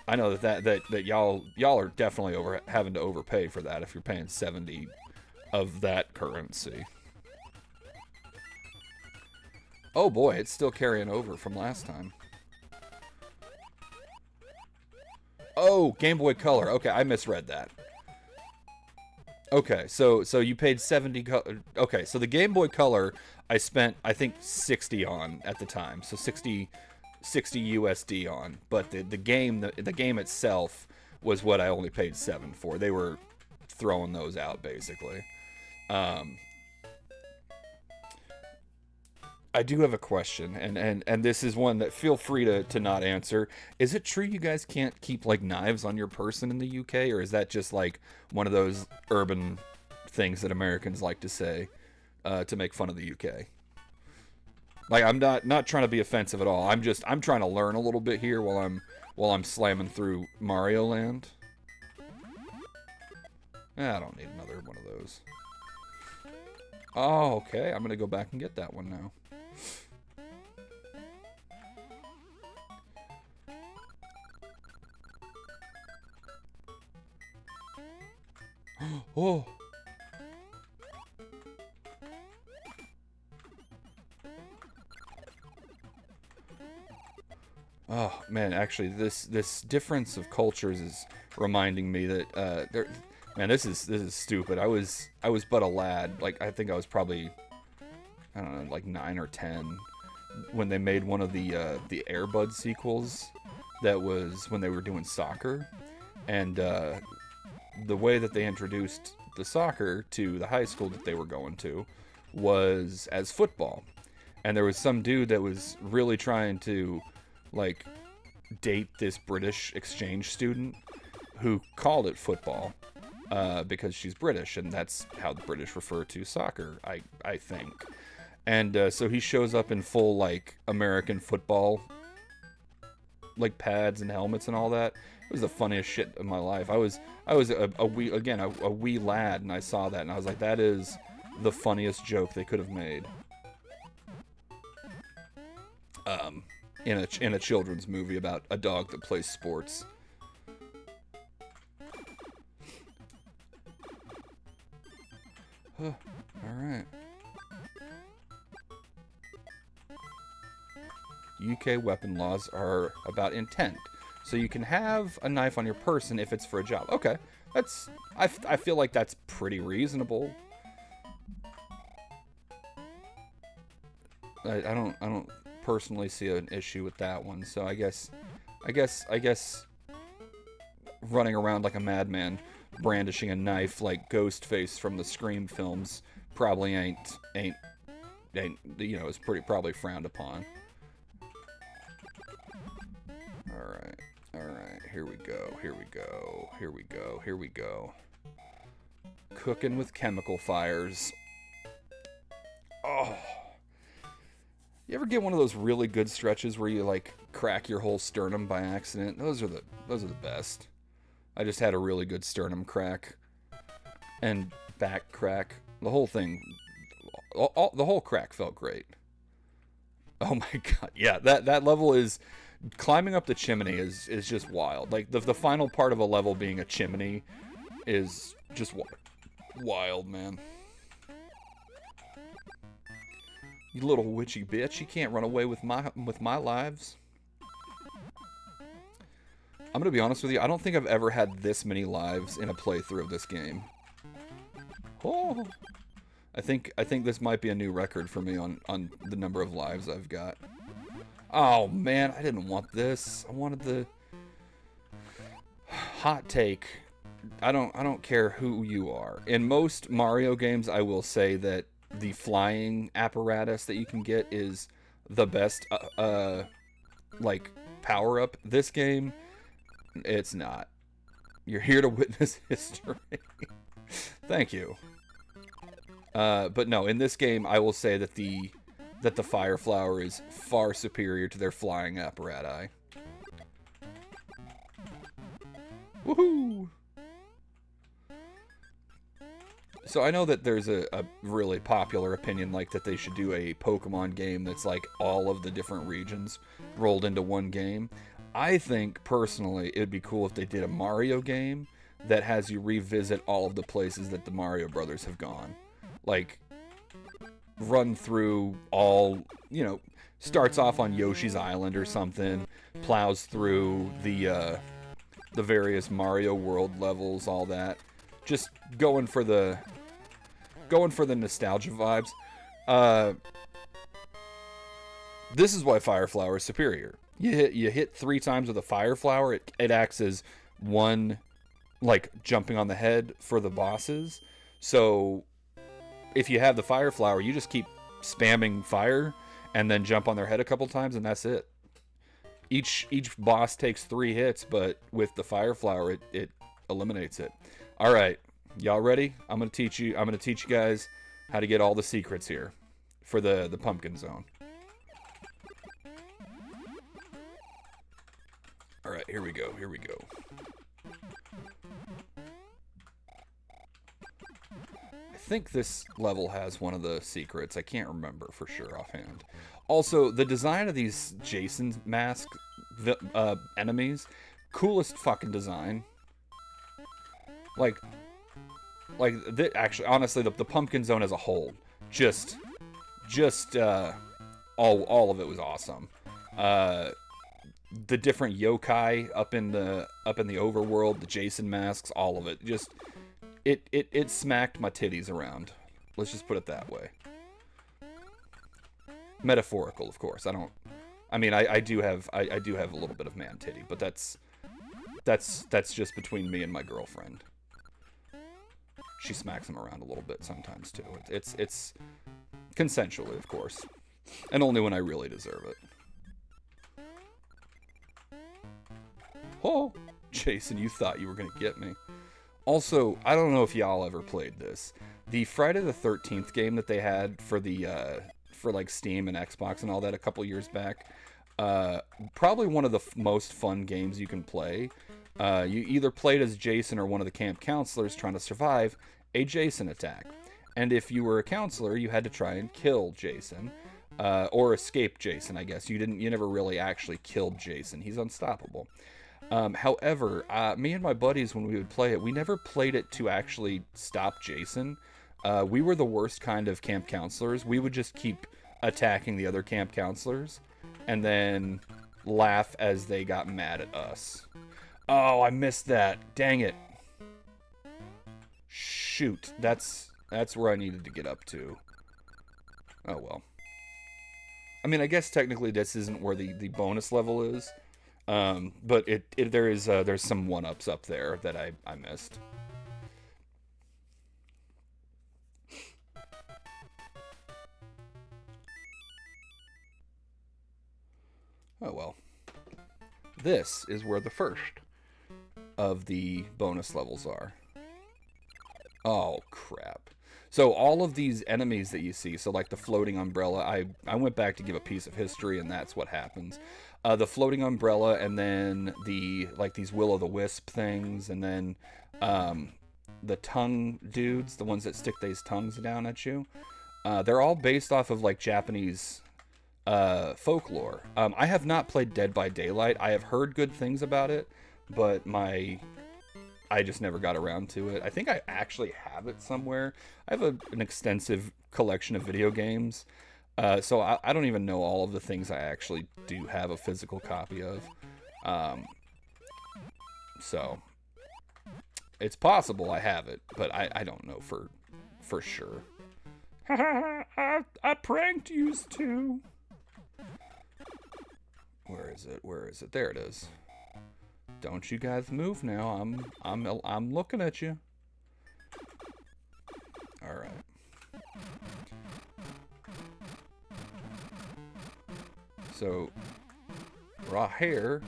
that y'all are definitely having to overpay for that if you're paying 70 of that currency. Oh boy, it's still carrying over from last time. Oh, Game Boy Color. Okay, I misread that. Okay, so you paid 70. Okay, so the Game Boy Color I spent I think 60 on at the time. So 60 USD on, but the game itself was what I only paid 7 for. They were throwing those out basically. Um, I do have a question, and this is one that feel free to not answer. Is it true you guys can't keep like knives on your person in the UK, or is that just like one of those urban things that Americans like to say to make fun of the UK? Like I'm not trying to be offensive at all. I'm trying to learn a little bit here while I'm slamming through Mario Land. I don't need another one of those. Oh, okay. I'm gonna go back and get that one now. Oh. Oh man, actually, this difference of cultures is reminding me that there, man, this is stupid. I was but a lad. Like I think I was probably I don't know, like 9 or 10 when they made one of the Airbud sequels. That was when they were doing soccer, and the way that they introduced the soccer to the high school that they were going to was as football. And there was some dude that was really trying to like date this British exchange student who called it football because she's British, and that's how the British refer to soccer, I think. And so he shows up in full like American football like pads and helmets and all that. It was the funniest shit of my life. I was a wee again a wee lad, and I saw that and I was like, that is the funniest joke they could have made. Um, in a children's movie about a dog that plays sports. Huh, all right. UK weapon laws are about intent. So you can have a knife on your person if it's for a job. Okay, I feel like that's pretty reasonable. I don't personally see an issue with that one. So I guess running around like a madman brandishing a knife like Ghostface from the Scream films probably ain't is pretty probably frowned upon. All right, here we go. Cooking with chemical fires. Oh, you ever get one of those really good stretches where you like crack your whole sternum by accident? Those are the best. I just had a really good sternum crack, and back crack. The whole thing, the whole crack felt great. Oh my god, yeah, that level is climbing up the chimney is just wild. Like the final part of a level being a chimney is just wild, man. You little witchy bitch, you can't run away with my lives. I'm gonna be honest with you, I don't think I've ever had this many lives in a playthrough of this game. Oh, I think this might be a new record for me on the number of lives I've got. Oh man, I didn't want this. I wanted the hot take. I don't care who you are. In most Mario games, I will say that the flying apparatus that you can get is the best like power up. This game, it's not. You're here to witness history. Thank you. But no, in this game, I will say that the Fire Flower is far superior to their flying apparatus. Woohoo! So I know that there's a really popular opinion like that they should do a Pokemon game that's like all of the different regions rolled into one game. I think, personally, it'd be cool if they did a Mario game that has you revisit all of the places that the Mario Brothers have gone. Like, run through all, you know, starts off on Yoshi's Island or something, plows through the various Mario World levels, all that. Just going for the nostalgia vibes. This is why Fire Flower is superior. You hit 3 times with a Fire Flower, it acts as one, like, jumping on the head for the bosses. So if you have the Fire Flower, you just keep spamming fire and then jump on their head a couple times, and that's it. Each boss takes 3 hits, but with the Fire Flower, it eliminates it. All right, y'all ready? I'm gonna teach you guys how to get all the secrets here for the pumpkin zone. All right, here we go. I think this level has one of the secrets. I can't remember for sure offhand. Also, the design of these Jason mask enemies, coolest fucking design. Actually, honestly, the pumpkin zone as a whole, just all of it was awesome. The different yokai up in the overworld, the Jason masks, all of it, just it smacked my titties around. Let's just put it that way. Metaphorical, of course. I do have a little bit of man titty, but that's just between me and my girlfriend. She smacks him around a little bit sometimes too. It's consensually, of course, and only when I really deserve it. Oh, Jason, you thought you were gonna get me. Also, I don't know if y'all ever played this. The Friday the 13th game that they had for for like Steam and Xbox and all that a couple years back, probably one of the most fun games you can play. You either played as Jason or one of the camp counselors trying to survive a Jason attack. And if you were a counselor, you had to try and kill Jason. Or escape Jason, I guess. You never really actually killed Jason. He's unstoppable. However, me and my buddies, when we would play it, we never played it to actually stop Jason. We were the worst kind of camp counselors. We would just keep attacking the other camp counselors and then laugh as they got mad at us. Oh, I missed that. Dang it. Shoot. That's where I needed to get up to. Oh, well. I mean, I guess technically this isn't where the bonus level is. But there's some 1-ups up there that I missed. Oh well. This is where the first of the bonus levels are. Oh crap. So all of these enemies that you see, so like the floating umbrella, I went back to give a piece of history, and that's what happens. The floating umbrella, and then these will-o'-the-wisp things, and then the tongue dudes, the ones that stick these tongues down at you. They're all based off of like Japanese folklore. I have not played Dead by Daylight. I have heard good things about it, but I just never got around to it. I think I actually have it somewhere. I have an extensive collection of video games, so I don't even know all of the things I actually do have a physical copy of. So it's possible I have it, but I don't know for sure. I pranked you too. Where is it? Where is it? There it is. Don't you guys move now. I'm looking at you. All right. So right here.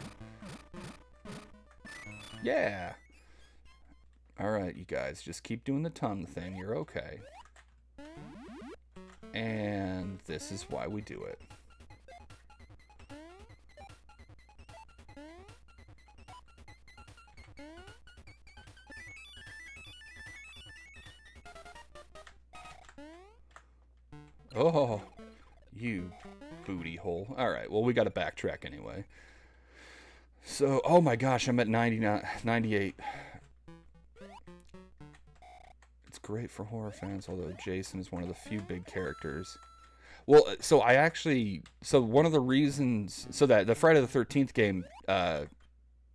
Yeah. All right, you guys, just keep doing the tongue thing. You're okay. And this is why we do it. Oh, you booty hole. All right, well, we got to backtrack anyway. So, oh my gosh, I'm at 98. It's great for horror fans, although Jason is one of the few big characters. Well, so one of the reasons, so that the Friday the 13th game,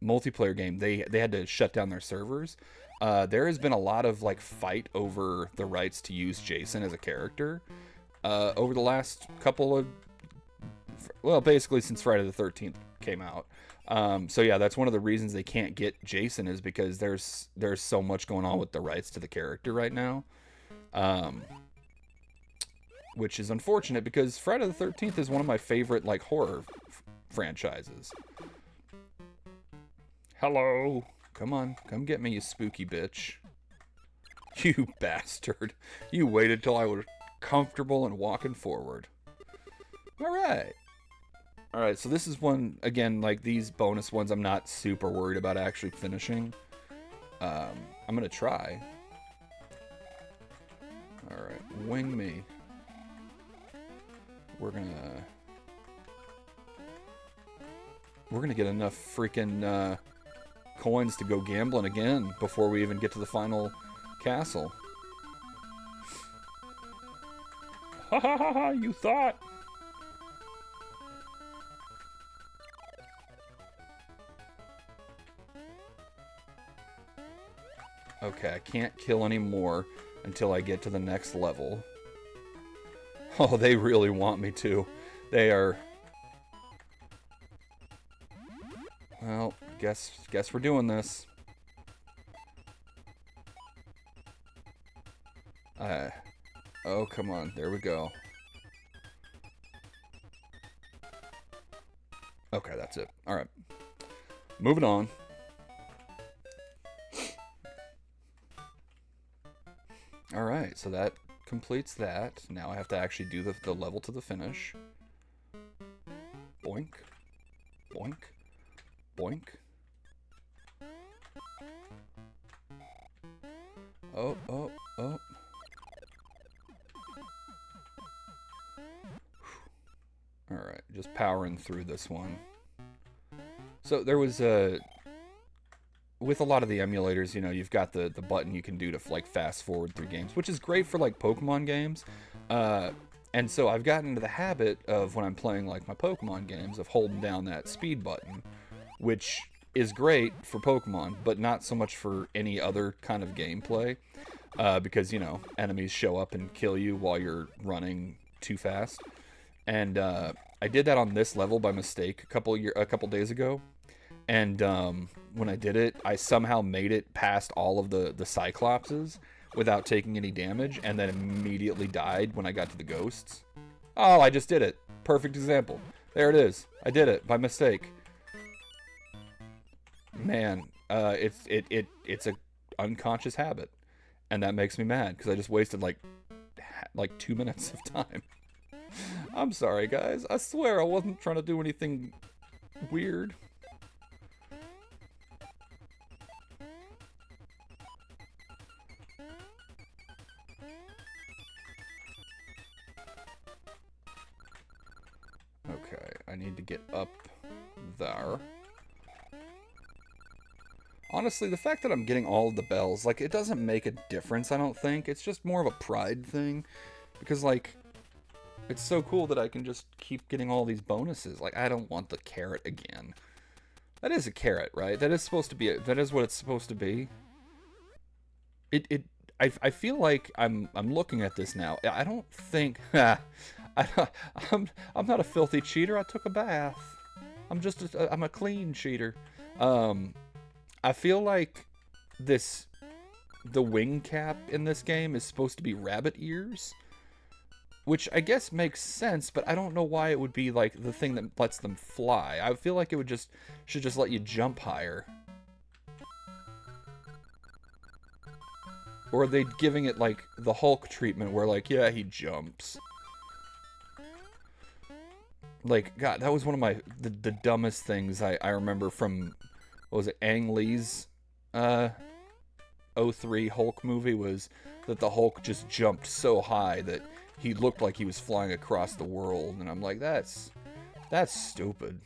multiplayer game, they had to shut down their servers. There has been a lot of like fight over the rights to use Jason as a character over the last couple of, well, basically since Friday the 13th came out. So yeah, that's one of the reasons they can't get Jason, is because there's so much going on with the rights to the character right now. Which is unfortunate, because Friday the 13th is one of my favorite like horror franchises. Hello. Come on, come get me, you spooky bitch. You bastard. You waited till I was comfortable and walking forward. Alright. Alright, so this is one, again, like these bonus ones I'm not super worried about actually finishing. I'm gonna try. Alright, wing me. We're gonna get enough freaking coins to go gambling again before we even get to the final castle. Ha ha ha ha, you thought. Okay, I can't kill any more until I get to the next level. Oh, they really want me to. They are... Well, guess we're doing this. Oh, come on. There we go. Okay, that's it. Alright. Moving on. Alright, so that completes that. Now I have to actually do the level to the finish. Boink. Boink. Boink. Oh, oh, oh. Alright, just powering through this one. So there was with a lot of the emulators, you know, you've got the button you can do to like fast forward through games, which is great for like Pokemon games. And so I've gotten into the habit of, when I'm playing like my Pokemon games, of holding down that speed button, which is great for Pokemon, but not so much for any other kind of gameplay, because, you know, enemies show up and kill you while you're running too fast. And I did that on this level by mistake a couple days ago. And when I did it, I somehow made it past all of the Cyclopses without taking any damage, and then immediately died when I got to the ghosts. Oh, I just did it. Perfect example. There it is. I did it by mistake. Man, it's a unconscious habit, and that makes me mad because I just wasted like 2 minutes of time. I'm sorry, guys. I swear I wasn't trying to do anything weird. Okay, I need to get up there. Honestly, the fact that I'm getting all of the bells, like, it doesn't make a difference, I don't think. It's just more of a pride thing. Because, like, it's so cool that I can just keep getting all these bonuses. Like, I don't want the carrot again. That is a carrot, right? That is supposed to be, that is what it's supposed to be. I feel like I'm looking at this now. I don't think, I'm not a filthy cheater. I took a bath. I'm a clean cheater. I feel like the wing cap in this game is supposed to be rabbit ears, which I guess makes sense, but I don't know why it would be like the thing that lets them fly. I feel like it should just let you jump higher. Or are they giving it like the Hulk treatment where like, yeah, he jumps. Like, God, that was one of the dumbest things I remember from, what was it, Ang Lee's '03 Hulk movie, was that the Hulk just jumped so high that he looked like he was flying across the world, and I'm like, that's stupid.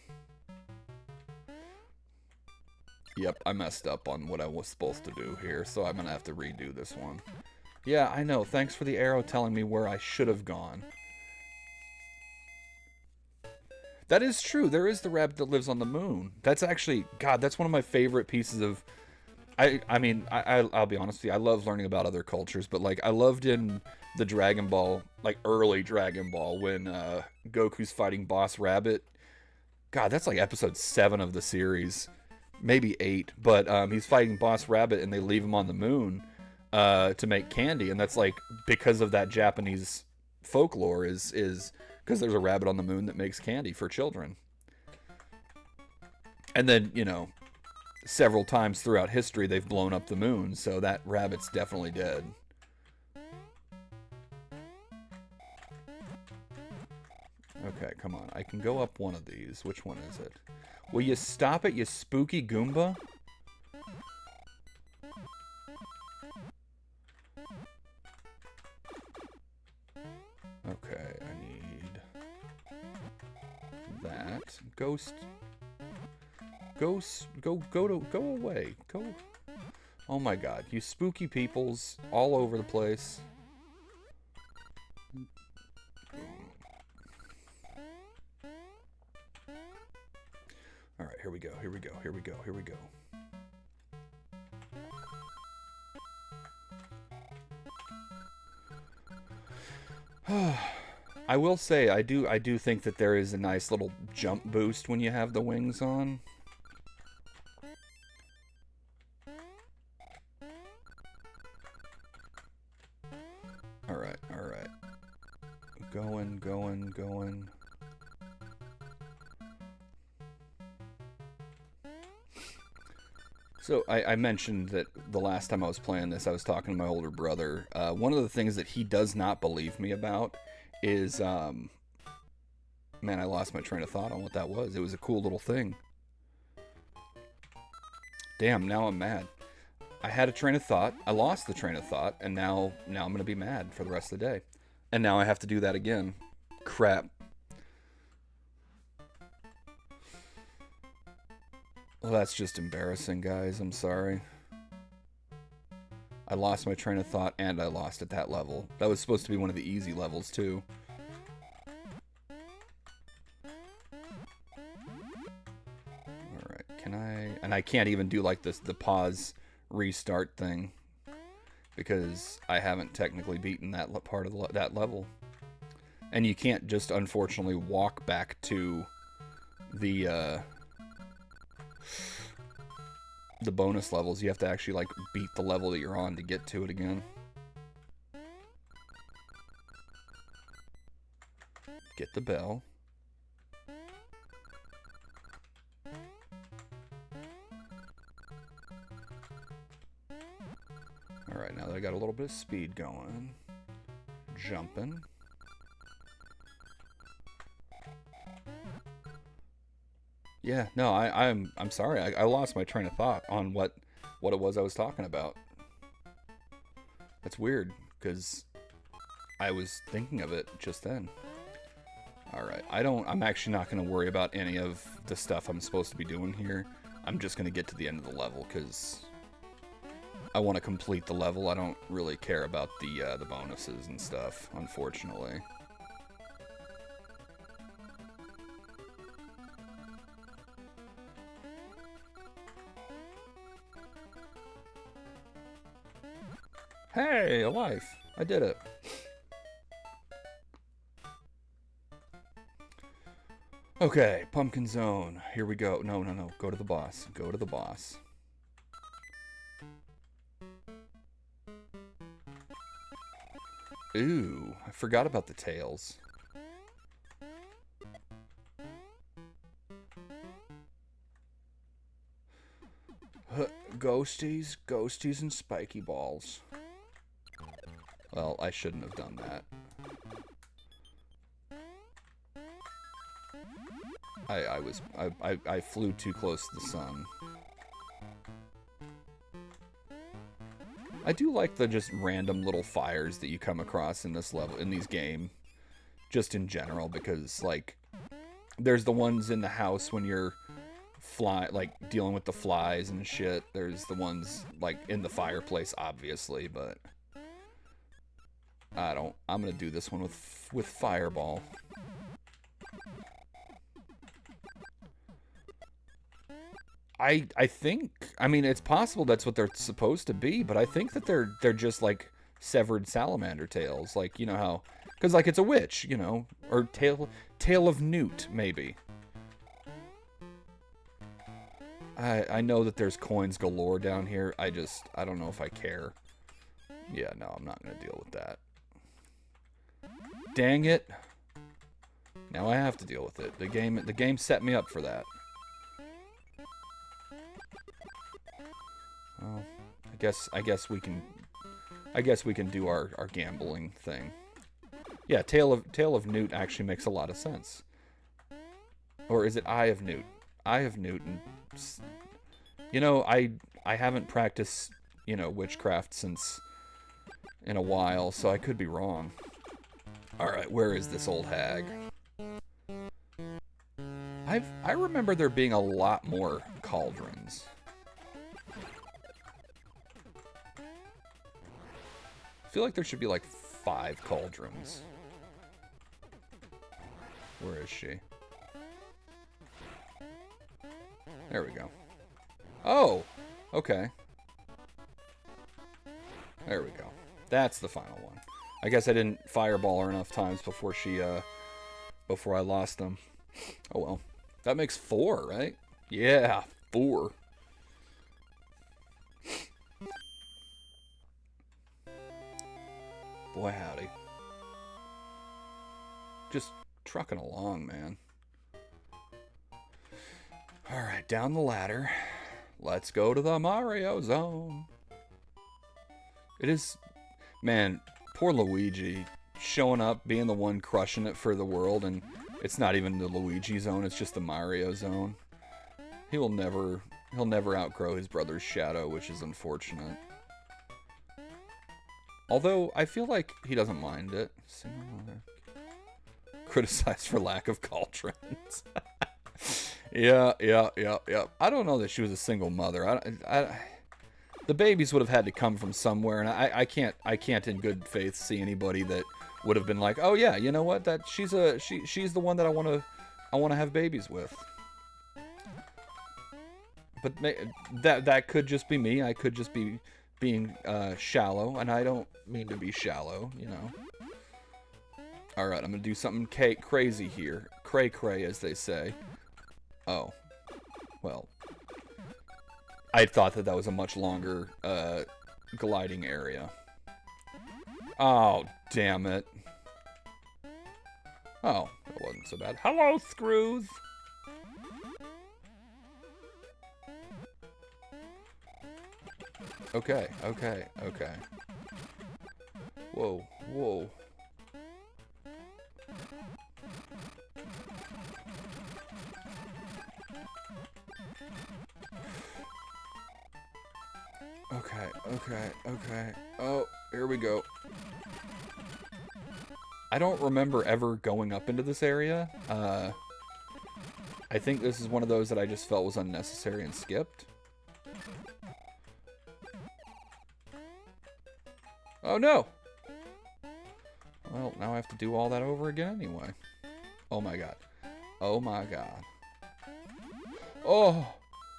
Yep, I messed up on what I was supposed to do here, so I'm gonna have to redo this one. Yeah, I know, thanks for the arrow telling me where I should have gone. That is true, there is the rabbit that lives on the moon. That's actually, God, that's one of my favorite pieces of... I mean, I'll be honest with you, I love learning about other cultures, but like, I loved in the Dragon Ball, like early Dragon Ball, when Goku's fighting Boss Rabbit. God, that's like episode 7 of the series. Maybe 8, but he's fighting Boss Rabbit and they leave him on the moon to make candy, and that's like because of that Japanese folklore is because there's a rabbit on the moon that makes candy for children. And then, you know, several times throughout history they've blown up the moon, so that rabbit's definitely dead. Okay, come on. I can go up one of these. Which one is it? Will you stop it, you spooky Goomba? Okay, I need that. Ghost, go away. Go. Oh my God, you spooky peoples all over the place. Alright, here we go, here we go, here we go, here we go. I will say, I do think that there is a nice little jump boost when you have the wings on. Alright, alright. Going. So I mentioned that the last time I was playing this, I was talking to my older brother. One of the things that he does not believe me about is, man, I lost my train of thought on what that was. It was a cool little thing. Damn, now I'm mad. I had a train of thought, I lost the train of thought, and now I'm gonna be mad for the rest of the day. And now I have to do that again. Crap. Well, that's just embarrassing, guys. I'm sorry. I lost my train of thought, and I lost at that level. That was supposed to be one of the easy levels, too. Alright, can I... And I can't even do, like, the pause restart thing, because I haven't technically beaten that part of that level. And you can't just, unfortunately, walk back to the bonus levels. You have to actually, like, beat the level that you're on to get to it again. Get the bell. Alright, now that I got a little bit of speed going. Jumping. Yeah, no, I'm sorry. I lost my train of thought on what it was I was talking about. That's weird, because I was thinking of it just then. Alright, I'm actually not going to worry about any of the stuff I'm supposed to be doing here. I'm just going to get to the end of the level, because I want to complete the level. I don't really care about the bonuses and stuff, unfortunately. Hey, a life! I did it. Okay, Pumpkin Zone. Here we go. No, no, no. Go to the boss. Go to the boss. Ooh, I forgot about the tails. Ghosties, ghosties, and spiky balls. Well, I shouldn't have done that. I flew too close to the sun. I do like the just random little fires that you come across in this level, in these games, just in general, because like there's the ones in the house when you're like dealing with the flies and shit. There's the ones like in the fireplace, obviously, but I'm gonna do this one with fireball. I think, I mean, it's possible that's what they're supposed to be, but I think that they're just like severed salamander tails, like, you know how, because like it's a witch, you know, or tail of newt, maybe. I know that there's coins galore down here. I don't know if I care. Yeah, no, I'm not gonna deal with that. Dang it! Now I have to deal with it. The game set me up for that. Well, I guess we can do our gambling thing. Yeah, tail of newt actually makes a lot of sense. Or is it eye of newt? Eye of newt, and you know, I haven't practiced, you know, witchcraft since in a while, so I could be wrong. All right, where is this old hag? I remember there being a lot more cauldrons. I feel like there should be like 5 cauldrons. Where is she? There we go. Oh! Okay. There we go. That's the final one. I guess I didn't fireball her enough times before before I lost them. Oh well. That makes 4, right? Yeah, 4. Boy, howdy. Just trucking along, man. Alright, down the ladder. Let's go to the Mario Zone. It is... Man, poor Luigi. Showing up, being the one crushing it for the world, and it's not even the Luigi Zone, it's just the Mario Zone. He'll never outgrow his brother's shadow, which is unfortunate. Although, I feel like he doesn't mind it. Single mother. Criticized for lack of cauldrons. Yeah. I don't know that she was a single mother. The babies would have had to come from somewhere, and I can't in good faith see anybody that would have been like, oh yeah, you know what? That she's the one that I want to have babies with. But that could just be me. I could just be being shallow, and I don't mean to be shallow, you know. Alright, I'm gonna do something crazy here. Cray-cray, as they say. Oh. Well. I thought that was a much longer gliding area. Oh, damn it. Oh, that wasn't so bad. Hello, screws! Okay. Whoa. Okay. Oh, Here we go. I don't remember ever going up into this area. I think this is one of those that I just felt was unnecessary and skipped. Oh no! Well, now I have to do all that over again anyway. Oh my god. Oh my god. Oh!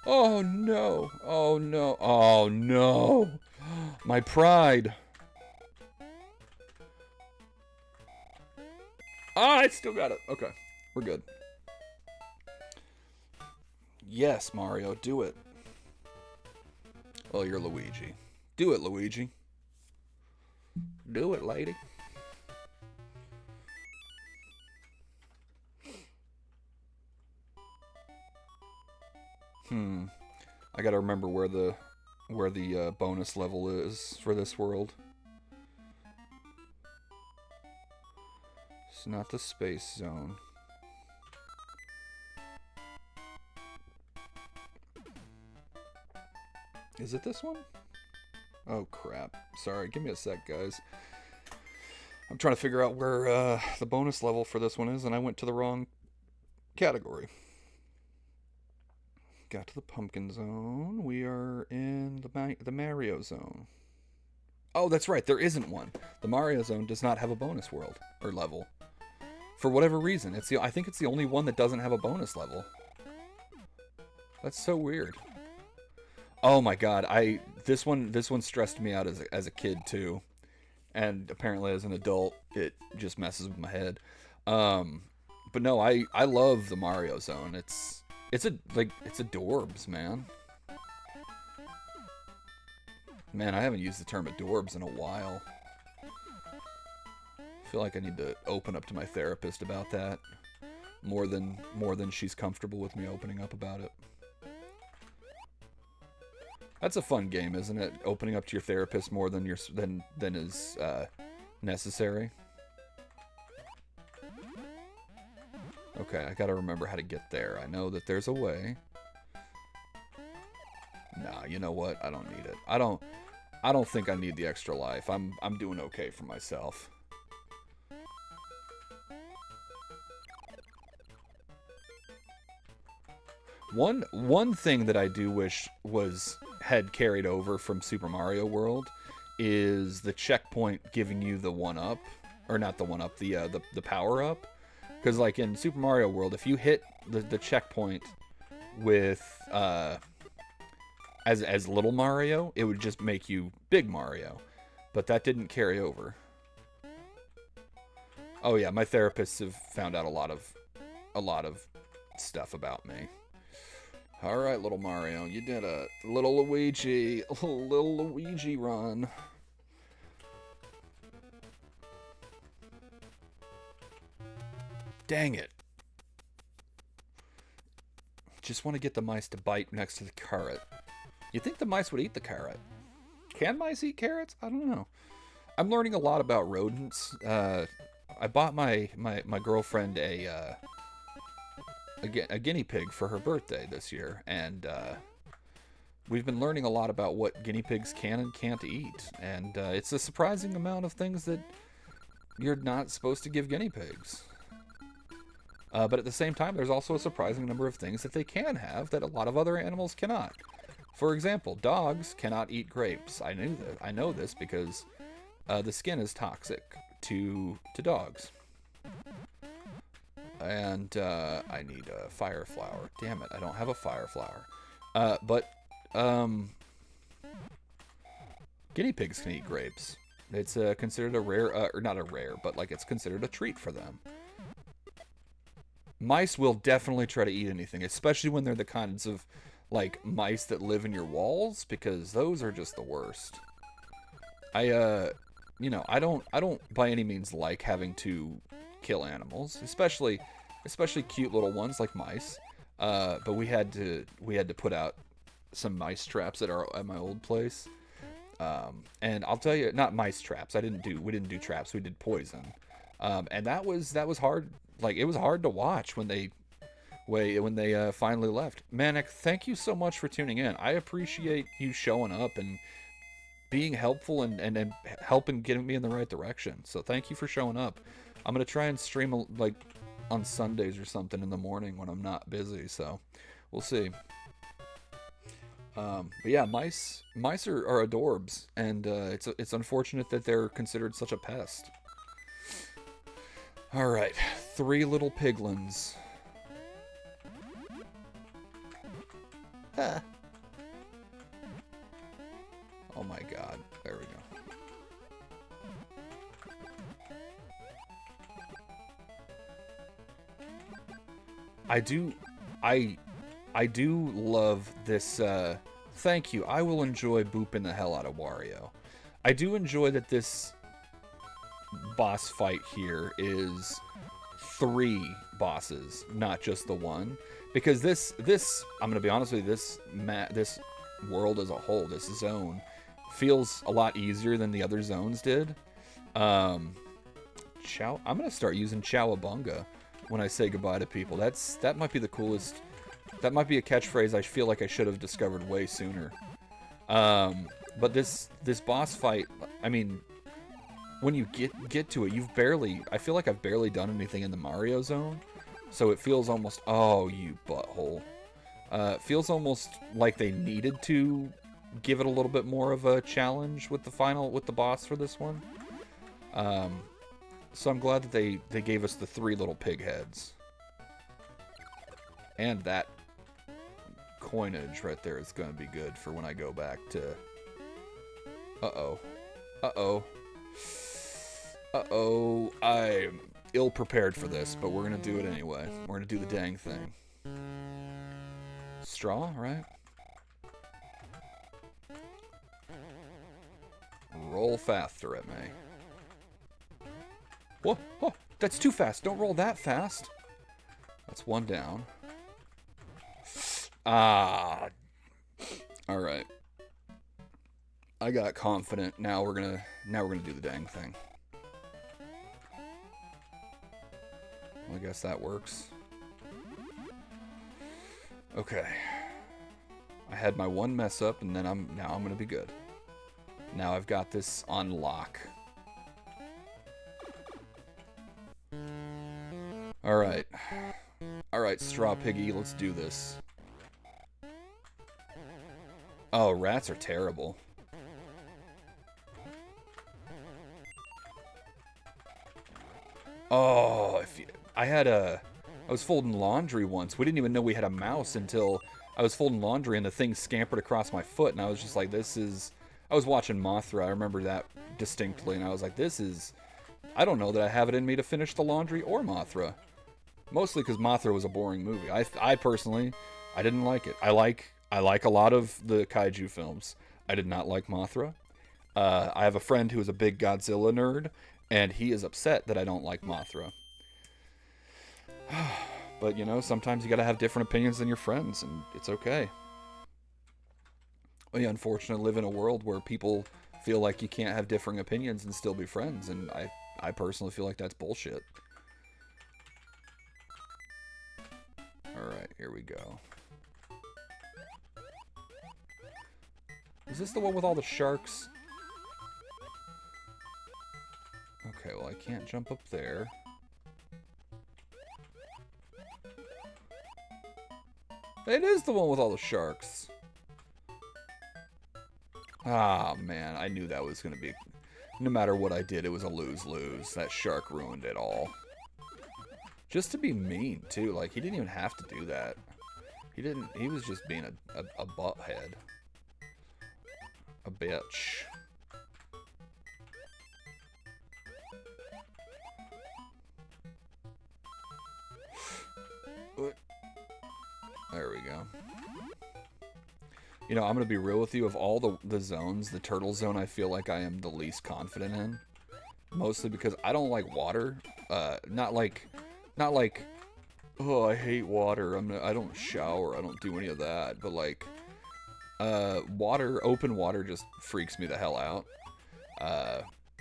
Oh no! Oh no! Oh no! My pride! Ah, I still got it. Okay, we're good. Yes, Mario, do it. Oh, you're Luigi. Do it, Luigi. Do it, lady. I gotta remember where the bonus level is for this world. It's not the space zone. Is it this one? Oh crap. Sorry, give me a sec, guys. I'm trying to figure out where the bonus level for this one is, and I went to the wrong category. Got to the pumpkin zone. We are in the Mario zone. Oh, that's right. There isn't one. The Mario zone does not have a bonus world or level. For whatever reason, I think it's the only one that doesn't have a bonus level. That's so weird. Oh my god, this one stressed me out as a kid too, and apparently as an adult it just messes with my head. But no, I love the Mario zone. It's adorbs, man. Man, I haven't used the term adorbs in a while. I feel like I need to open up to my therapist about that more than she's comfortable with me opening up about it. That's a fun game, isn't it? Opening up to your therapist more than is necessary. Okay, I gotta remember how to get there. I know that there's a way. Nah, you know what? I don't need it. I don't think I need the extra life. I'm doing okay for myself. One thing that I do wish had carried over from Super Mario World is the checkpoint giving you the one-up, or not the one-up, the power-up. Because like in Super Mario World, if you hit the checkpoint with as little Mario, it would just make you big Mario. But that didn't carry over. Oh yeah, my therapists have found out a lot of stuff about me. All right, little Mario, you did a little Luigi run. Dang it. Just want to get the mice to bite next to the carrot. You'd think the mice would eat the carrot. Can mice eat carrots? I don't know. I'm learning a lot about rodents. I bought my girlfriend a guinea pig for her birthday this year, and we've been learning a lot about what guinea pigs can and can't eat, and it's a surprising amount of things that you're not supposed to give guinea pigs. But at the same time, there's also a surprising number of things that they can have that a lot of other animals cannot. For example, dogs cannot eat grapes. I know this because the skin is toxic to dogs. And I need a fire flower. Damn it, I don't have a fire flower. But guinea pigs can eat grapes. It's considered a rare, or not a rare, but like it's considered a treat for them. Mice will definitely try to eat anything, especially when they're the kinds of like mice that live in your walls, because those are just the worst. I don't by any means like having to kill animals, especially cute little ones like mice. But we had to put out some mice traps at my old place. And I'll tell you, not mice traps. We didn't do traps. We did poison. And that was hard. Like, it was hard to watch when they finally left. Manic, thank you so much for tuning in. I appreciate you showing up and being helpful and helping getting me in the right direction. So thank you for showing up. I'm gonna try and stream like on Sundays or something in the morning when I'm not busy. So we'll see. But yeah, mice are adorbs, and it's unfortunate that they're considered such a pest. All right, 3 little piglins. Ah. Oh my god, there we go. I do love this, thank you. I will enjoy booping the hell out of Wario. I do enjoy that this boss fight here is 3 bosses, not just the one. Because this I'm gonna be honest with you, this world as a whole, this zone, feels a lot easier than the other zones did. I'm gonna start using Chowabunga when I say goodbye to people. That might be the coolest. That might be a catchphrase I feel like I should have discovered way sooner. But this boss fight, I mean, when you get to it, I feel like I've barely done anything in the Mario zone, so it feels almost, oh, you butthole. It feels almost like they needed to give it a little bit more of a challenge with the boss for this one. So I'm glad that they gave us the 3 little pig heads. And that coinage right there is going to be good for when I go back to... Uh-oh. Uh-oh. Uh-oh. I'm ill-prepared for this, but we're going to do it anyway. We're going to do the dang thing. Straw, right? Roll faster at me. Whoa, whoa, that's too fast. Don't roll that fast. That's 1 down. Ah. Alright. I got confident. Now we're gonna do the dang thing. Well, I guess that works. Okay. I had my 1 mess up, and then now I'm gonna be good. Now I've got this on lock. Alright. Alright, Straw Piggy, let's do this. Oh, rats are terrible. Oh, I was folding laundry once. We didn't even know we had a mouse until I was folding laundry and the thing scampered across my foot, and I was just like, I was watching Mothra, I remember that distinctly, and I was like, I don't know that I have it in me to finish the laundry or Mothra. Mostly because Mothra was a boring movie. I personally, I didn't like it. I like a lot of the kaiju films. I did not like Mothra. I have a friend who is a big Godzilla nerd, and he is upset that I don't like Mothra. But, you know, sometimes you gotta have different opinions than your friends, and it's okay. We unfortunately live in a world where people feel like you can't have differing opinions and still be friends, and I personally feel like that's bullshit. Alright, here we go. Is this the one with all the sharks? Okay, well I can't jump up there. It is the one with all the sharks. Ah, man, I knew that was going to be... No matter what I did, it was a lose-lose. That shark ruined it all. Just to be mean, too. Like, he didn't even have to do that. He was just being a butthead. A bitch. There we go. You know, I'm going to be real with you. Of all the zones, the turtle zone I feel like I am the least confident in. Mostly because I don't like water. Not like, oh, I hate water. I don't shower. I don't do any of that. But like, open water just freaks me the hell out.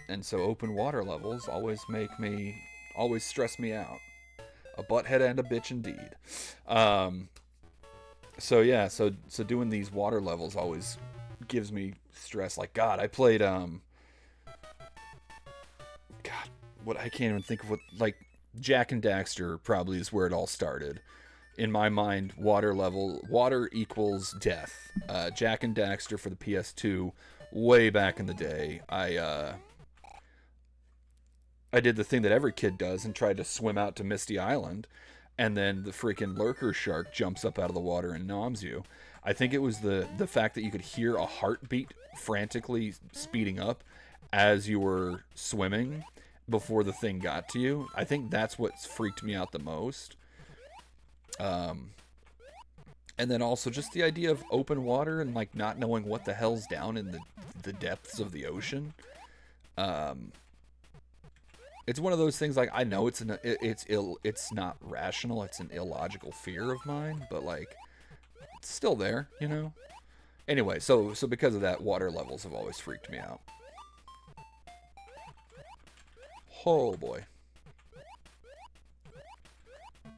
And so open water levels always stress me out. A butthead and a bitch indeed. So yeah, so doing these water levels always gives me stress. Like, God, I played, God, what, I can't even think of what, like, Jak and Daxter probably is where it all started. In my mind, water equals death. Jak and Daxter for the PS2, way back in the day. I did the thing that every kid does and tried to swim out to Misty Island, and then the freaking lurker shark jumps up out of the water and noms you. I think it was the fact that you could hear a heartbeat frantically speeding up as you were swimming before the thing got to you. I think that's what freaked me out the most. And then also just the idea of open water and like not knowing what the hell's down in the depths of the ocean. It's one of those things, like, I know it's not rational, it's an illogical fear of mine, but like it's still there, you know? Anyway, so because of that, water levels have always freaked me out. Oh boy.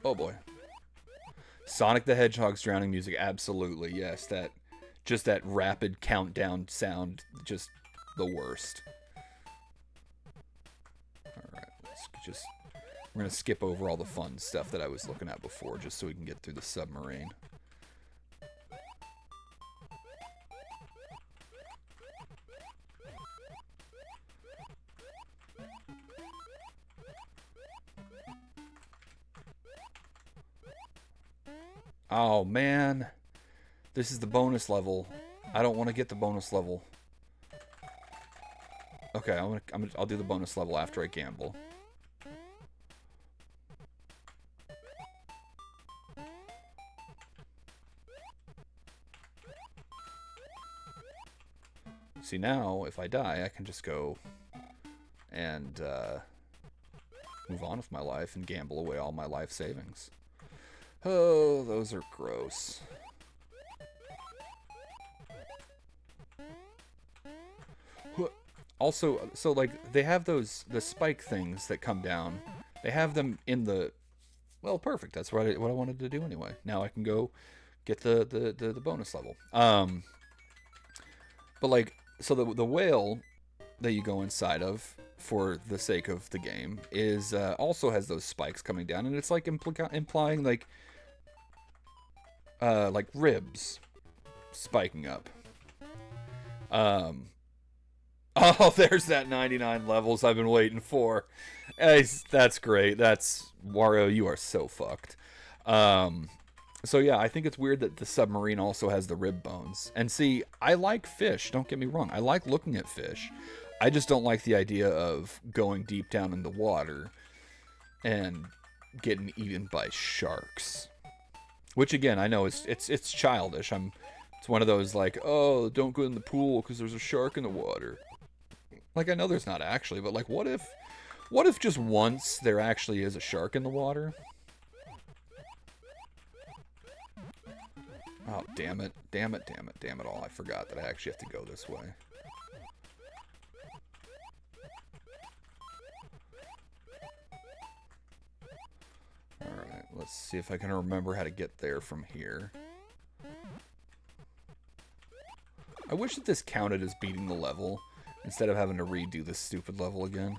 Oh boy. Sonic the Hedgehog's drowning music, absolutely, yes. Just that rapid countdown sound, just the worst. Alright, we're gonna skip over all the fun stuff that I was looking at before, just so we can get through the submarine. Oh, man. This is the bonus level. I don't want to get the bonus level. Okay, I'll do the bonus level after I gamble. See, now, if I die, I can just go and move on with my life and gamble away all my life savings. Oh, those are gross. Also, so like, they have the spike things that come down. They have them in the... Well, perfect. That's what I wanted to do anyway. Now I can go get the bonus level. But like, so the whale that you go inside of, for the sake of the game, is also has those spikes coming down, and it's like implying like ribs spiking up. Oh, there's that 99 levels I've been waiting for. Hey, that's great. That's Wario. You are so fucked. So yeah, I think it's weird that the submarine also has the rib bones. And see, I like fish. Don't get me wrong. I like looking at fish. I just don't like the idea of going deep down in the water and getting eaten by sharks. Which again, I know it's childish. It's one of those like, oh, don't go in the pool because there's a shark in the water. Like, I know there's not actually, but like, what if just once there actually is a shark in the water? Oh, damn it. Damn it, damn it, damn it all. I forgot that I actually have to go this way. Alright, let's see if I can remember how to get there from here. I wish that this counted as beating the level, instead of having to redo this stupid level again.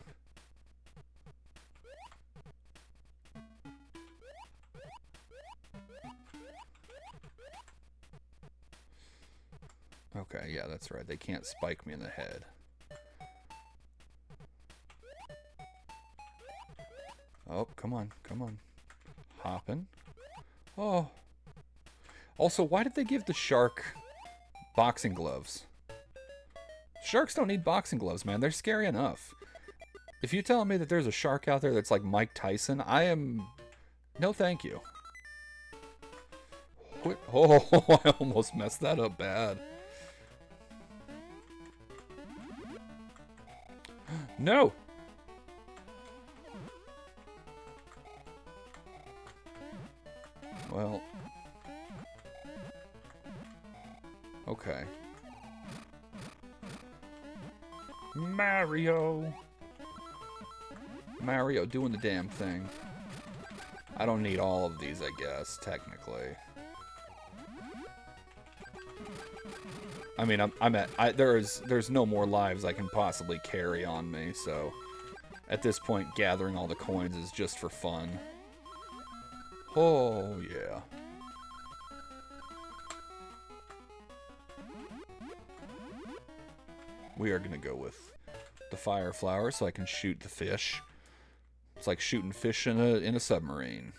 Okay, yeah, that's right. They can't spike me in the head. Oh, come on, come on. Hopping. Oh. Also, why did they give the shark boxing gloves? Sharks don't need boxing gloves, man. They're scary enough. If you tell me that there's a shark out there that's like Mike Tyson, I am... No, thank you. Oh, I almost messed that up bad. No! Well... Okay. Mario doing the damn thing. I don't need all of these, I guess, technically. I mean, there's no more lives I can possibly carry on me, so at this point, gathering all the coins is just for fun. Oh, yeah. We are gonna go with the fire flower so I can shoot the fish. It's like shooting fish in a submarine.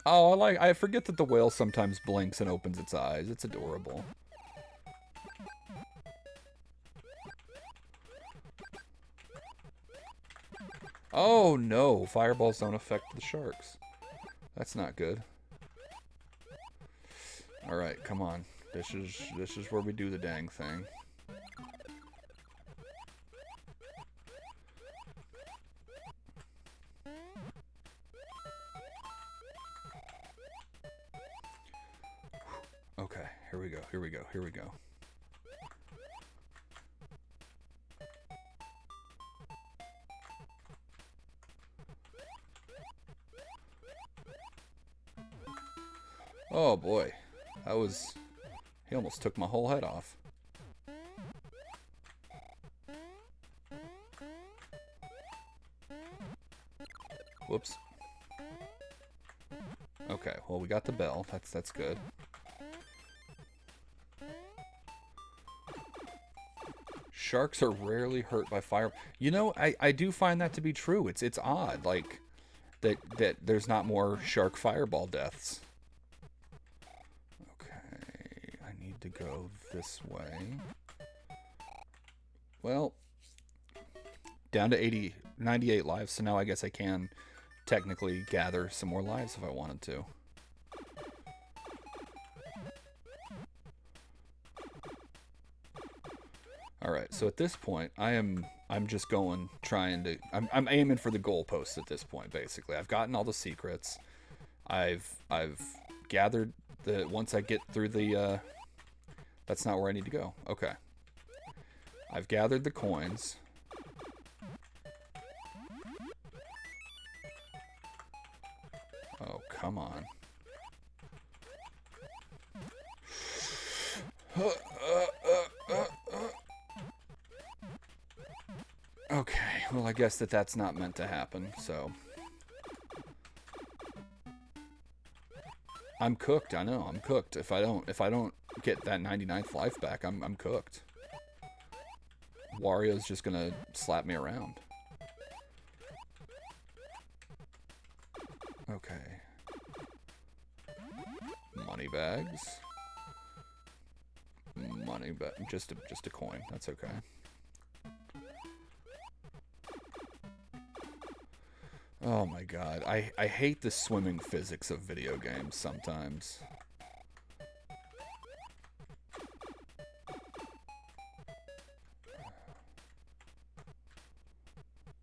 Oh, I forget that the whale sometimes blinks and opens its eyes. It's adorable. Oh no, fireballs don't affect the sharks. That's not good. All right, come on. This is where we do the dang thing. Okay, here we go, here we go, here we go. Oh boy, that was... He almost took my whole head off. Whoops. Okay, well we got the bell. That's good. Sharks are rarely hurt by fire. You know, I do find that to be true. It's odd, like that there's not more shark fireball deaths. Okay, I need to go this way. Well, down to 98 lives, so now I guess I can technically gather some more lives if I wanted to. Alright, so at this point, I'm just going, I'm aiming for the goalposts at this point, basically. I've gotten all the secrets. I've gathered once I get through the, that's not where I need to go. Okay. I've gathered the coins. Oh, come on. Okay, well I guess that's not meant to happen, so... I'm cooked, I know, I'm cooked. If I don't get that 99th life back, I'm cooked. Wario's just gonna slap me around. Okay. Money bags. Money bag, just a coin, that's okay. Oh my god, I hate the swimming physics of video games sometimes.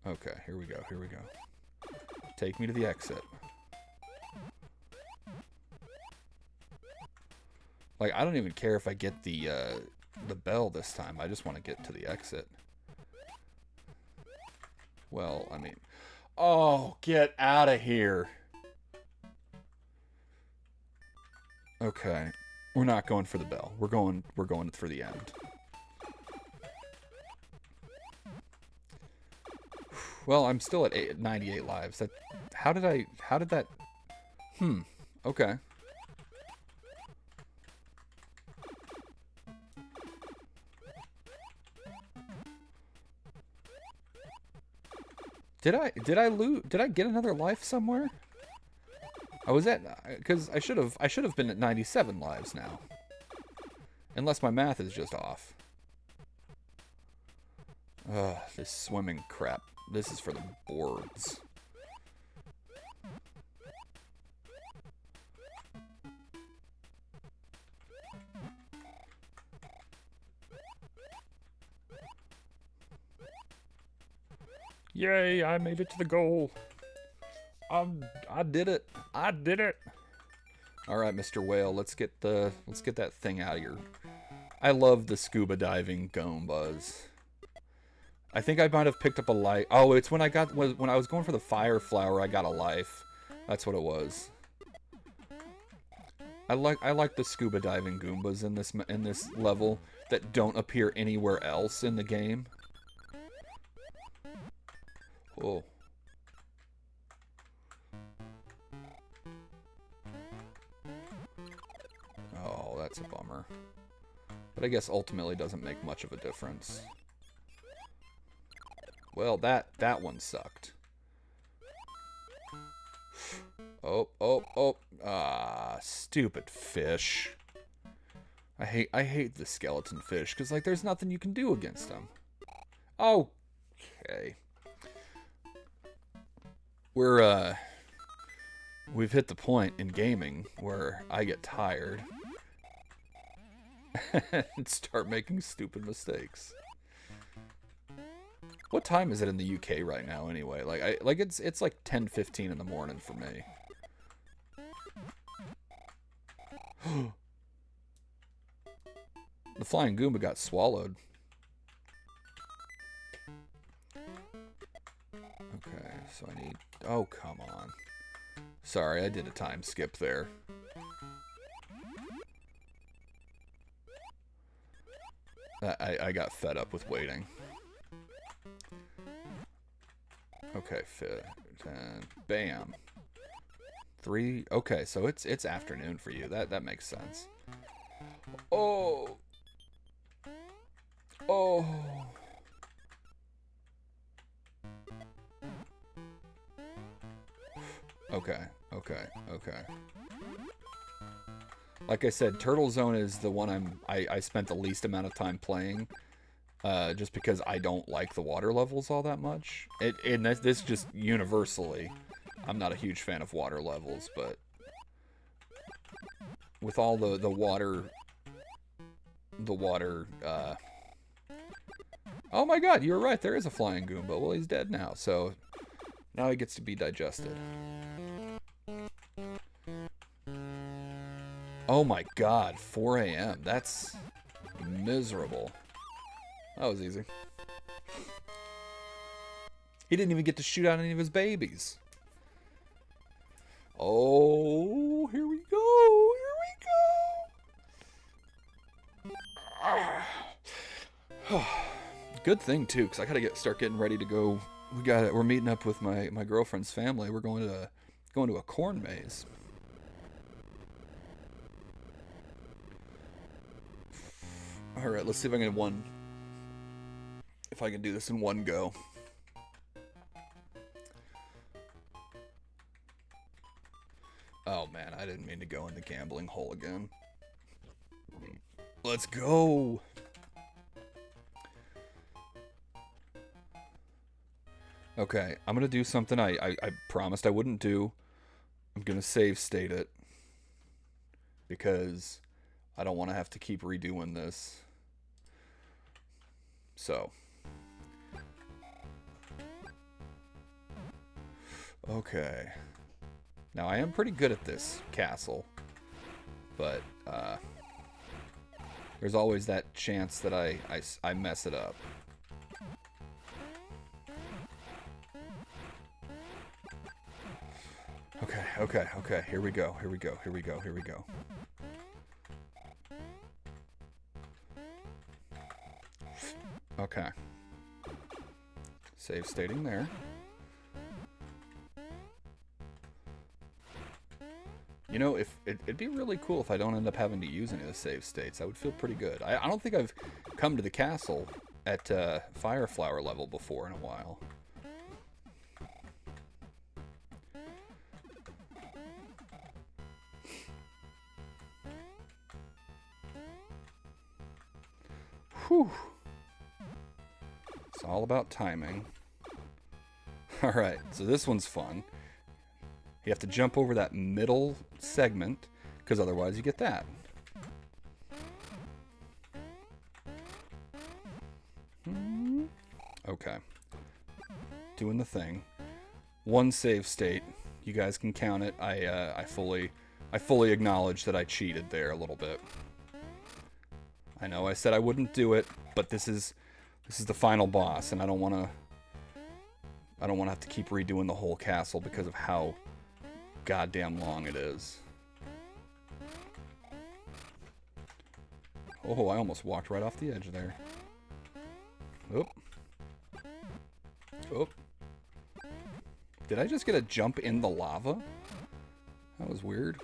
Okay, here we go, here we go. Take me to the exit. Like, I don't even care if I get the bell this time, I just want to get to the exit. Well, I mean... Oh, get out of here. Okay. We're not going for the bell. We're going for the end. Well, I'm still at 98 lives. How did that... Okay. Did I get another life somewhere? I was at, because I should have been at 97 lives now. Unless my math is just off. Ugh, this swimming crap. This is for the boards. Yay, I made it to the goal. I did it. I did it. All right, Mr. Whale, let's get that thing out of here. I love the scuba diving Goombas. I think I might have picked up a life. Oh, it's when I was going for the fire flower, I got a life. That's what it was. I like the scuba diving Goombas in this level that don't appear anywhere else in the game. Oh. Oh, that's a bummer. But I guess ultimately doesn't make much of a difference. Well, that one sucked. Oh, oh, oh. Ah, stupid fish. I hate the skeleton fish, because, like, there's nothing you can do against them. Okay. We've hit the point in gaming where I get tired and start making stupid mistakes. What time is it in the UK right now anyway? It's like 10:15 in the morning for me. The flying Goomba got swallowed. Okay, so I need... Oh, come on. Sorry, I did a time skip there. I got fed up with waiting. Okay, 10, bam. 3, okay, so it's afternoon for you. That makes sense. Oh. Oh. Okay. Like I said, Turtle Zone is the one I spent the least amount of time playing, just because I don't like the water levels all that much. And this just universally, I'm not a huge fan of water levels, but with all the water, oh my God, you were right. There is a flying Goomba. Well, he's dead now, so now he gets to be digested. Oh my God, 4 a.m. That's miserable. That was easy. He didn't even get to shoot out any of his babies. Oh, here we go. Good thing too, because I gotta start getting ready to go. We're meeting up with my girlfriend's family. We're going to a corn maze. All right, let's see if I can do this in one go. Oh man, I didn't mean to go in the gambling hole again. Let's go. Okay, I'm gonna do something I promised I wouldn't do. I'm gonna save state it because I don't want to have to keep redoing this. So, okay. Now I am pretty good at this castle, but there's always that chance that I mess it up. Okay. Here we go. Okay. Save stating there. You know, if it'd be really cool if I don't end up having to use any of the save states. I would feel pretty good. I don't think I've come to the castle at Fireflower level before in a while. Whew. It's all about timing. Alright, so this one's fun. You have to jump over that middle segment, because otherwise you get that. Okay. Doing the thing. One save state. You guys can count it. I fully acknowledge that I cheated there a little bit. I know I said I wouldn't do it, but this is the final boss, and I don't want to have to keep redoing the whole castle because of how goddamn long it is. Oh, I almost walked right off the edge there. Oop. Oop. Did I just get a jump in the lava? That was weird.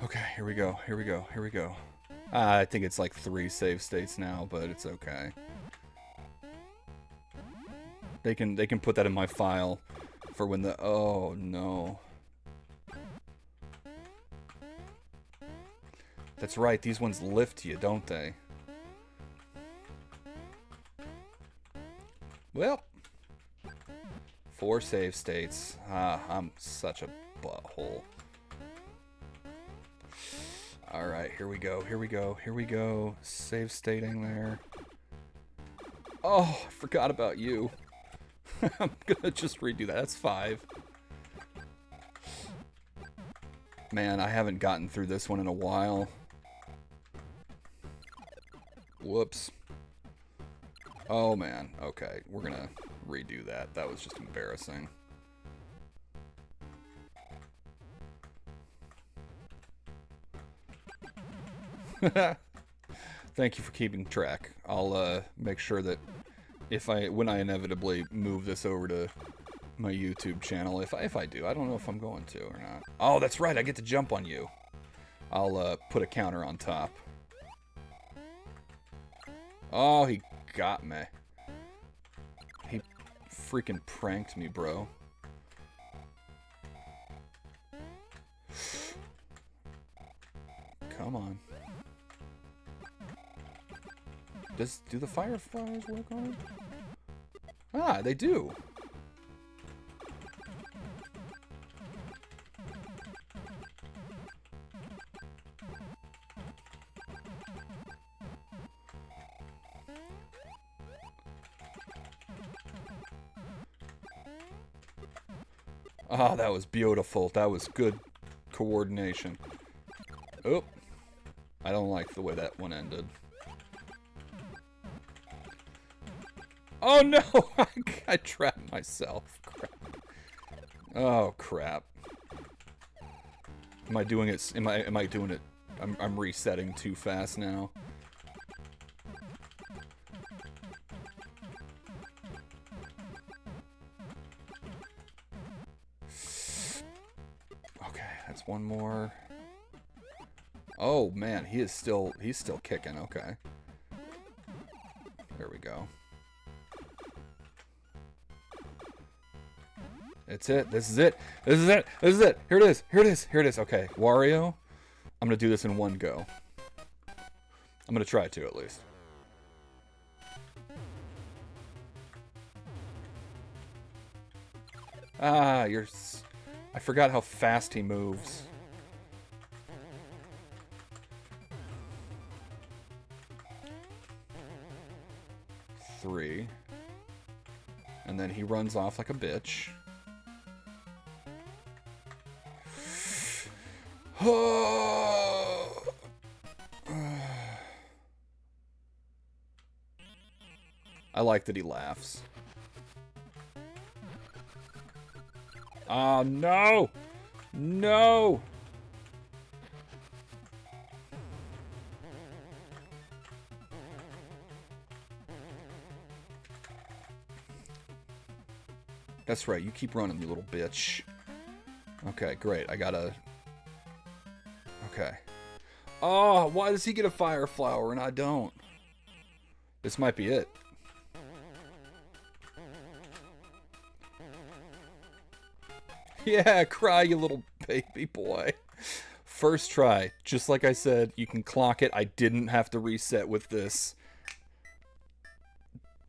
Okay, here we go, here we go, here we go. I think it's like 3 save states now, but it's okay. They can put that in my file for when the... Oh, no. That's right, these ones lift you, don't they? Well, 4 save states. Ah, I'm such a butthole. Alright, here we go, here we go, here we go. Save stating there. Oh, I forgot about you. I'm gonna just redo that. That's 5. Man, I haven't gotten through this one in a while. Whoops. Oh, man. Okay, we're gonna redo that. That was just embarrassing. Thank you for keeping track. I'll make sure that when I inevitably move this over to my YouTube channel, if I do, I don't know if I'm going to or not. Oh, that's right, I get to jump on you. I'll put a counter on top. Oh, he got me. He freaking pranked me, bro. Come on. Do the fireflies work on it? Ah, they do. Ah, that was beautiful. That was good coordination. Oh, I don't like the way that one ended. Oh no! I trapped myself. Crap. Oh crap. Am I doing it? Am I doing it? I'm resetting too fast now. Okay, that's one more. Oh man, he's still kicking. Okay. There we go. It's it. This is it. This is it. This is it. Here it is. Here it is. Here it is. Okay, Wario. I'm gonna do this in one go. I'm gonna try to at least. Ah, I forgot how fast he moves. Three. And then he runs off like a bitch. I like that he laughs. Oh, no! No! That's right, you keep running, you little bitch. Okay, great, I gotta... Okay. Oh, why does he get a fire flower and I don't? This might be it. Yeah, cry, you little baby boy. First try. Just like I said, you can clock it. I didn't have to reset with this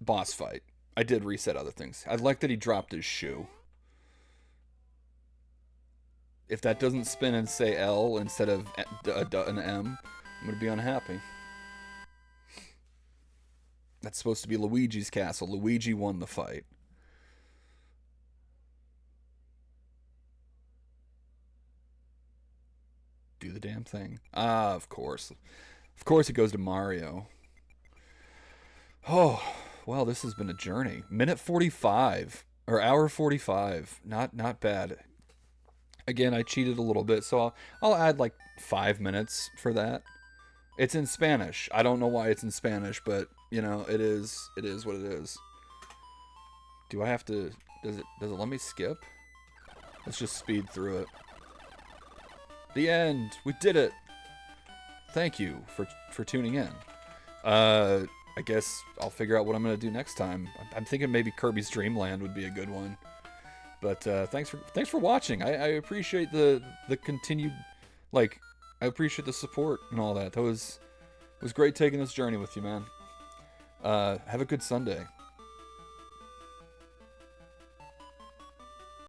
boss fight. I did reset other things. I like that he dropped his shoe. If that doesn't spin and say L instead of an M, I'm going to be unhappy. That's supposed to be Luigi's castle. Luigi won the fight. Do the damn thing. Ah, of course. Of course it goes to Mario. Oh, well, this has been a journey. Minute 45. Or hour 45. Not bad. Again, I cheated a little bit, so I'll add like 5 minutes for that. It's in Spanish. I don't know why it's in Spanish, but you know, it is. It is what it is. Do I have to? Does it let me skip? Let's just speed through it. The end. We did it. Thank you for tuning in. I guess I'll figure out what I'm gonna do next time. I'm thinking maybe Kirby's Dream Land would be a good one. But thanks for watching. I appreciate the continued, like, I appreciate the support and all that. That was great taking this journey with you, man. Have a good Sunday.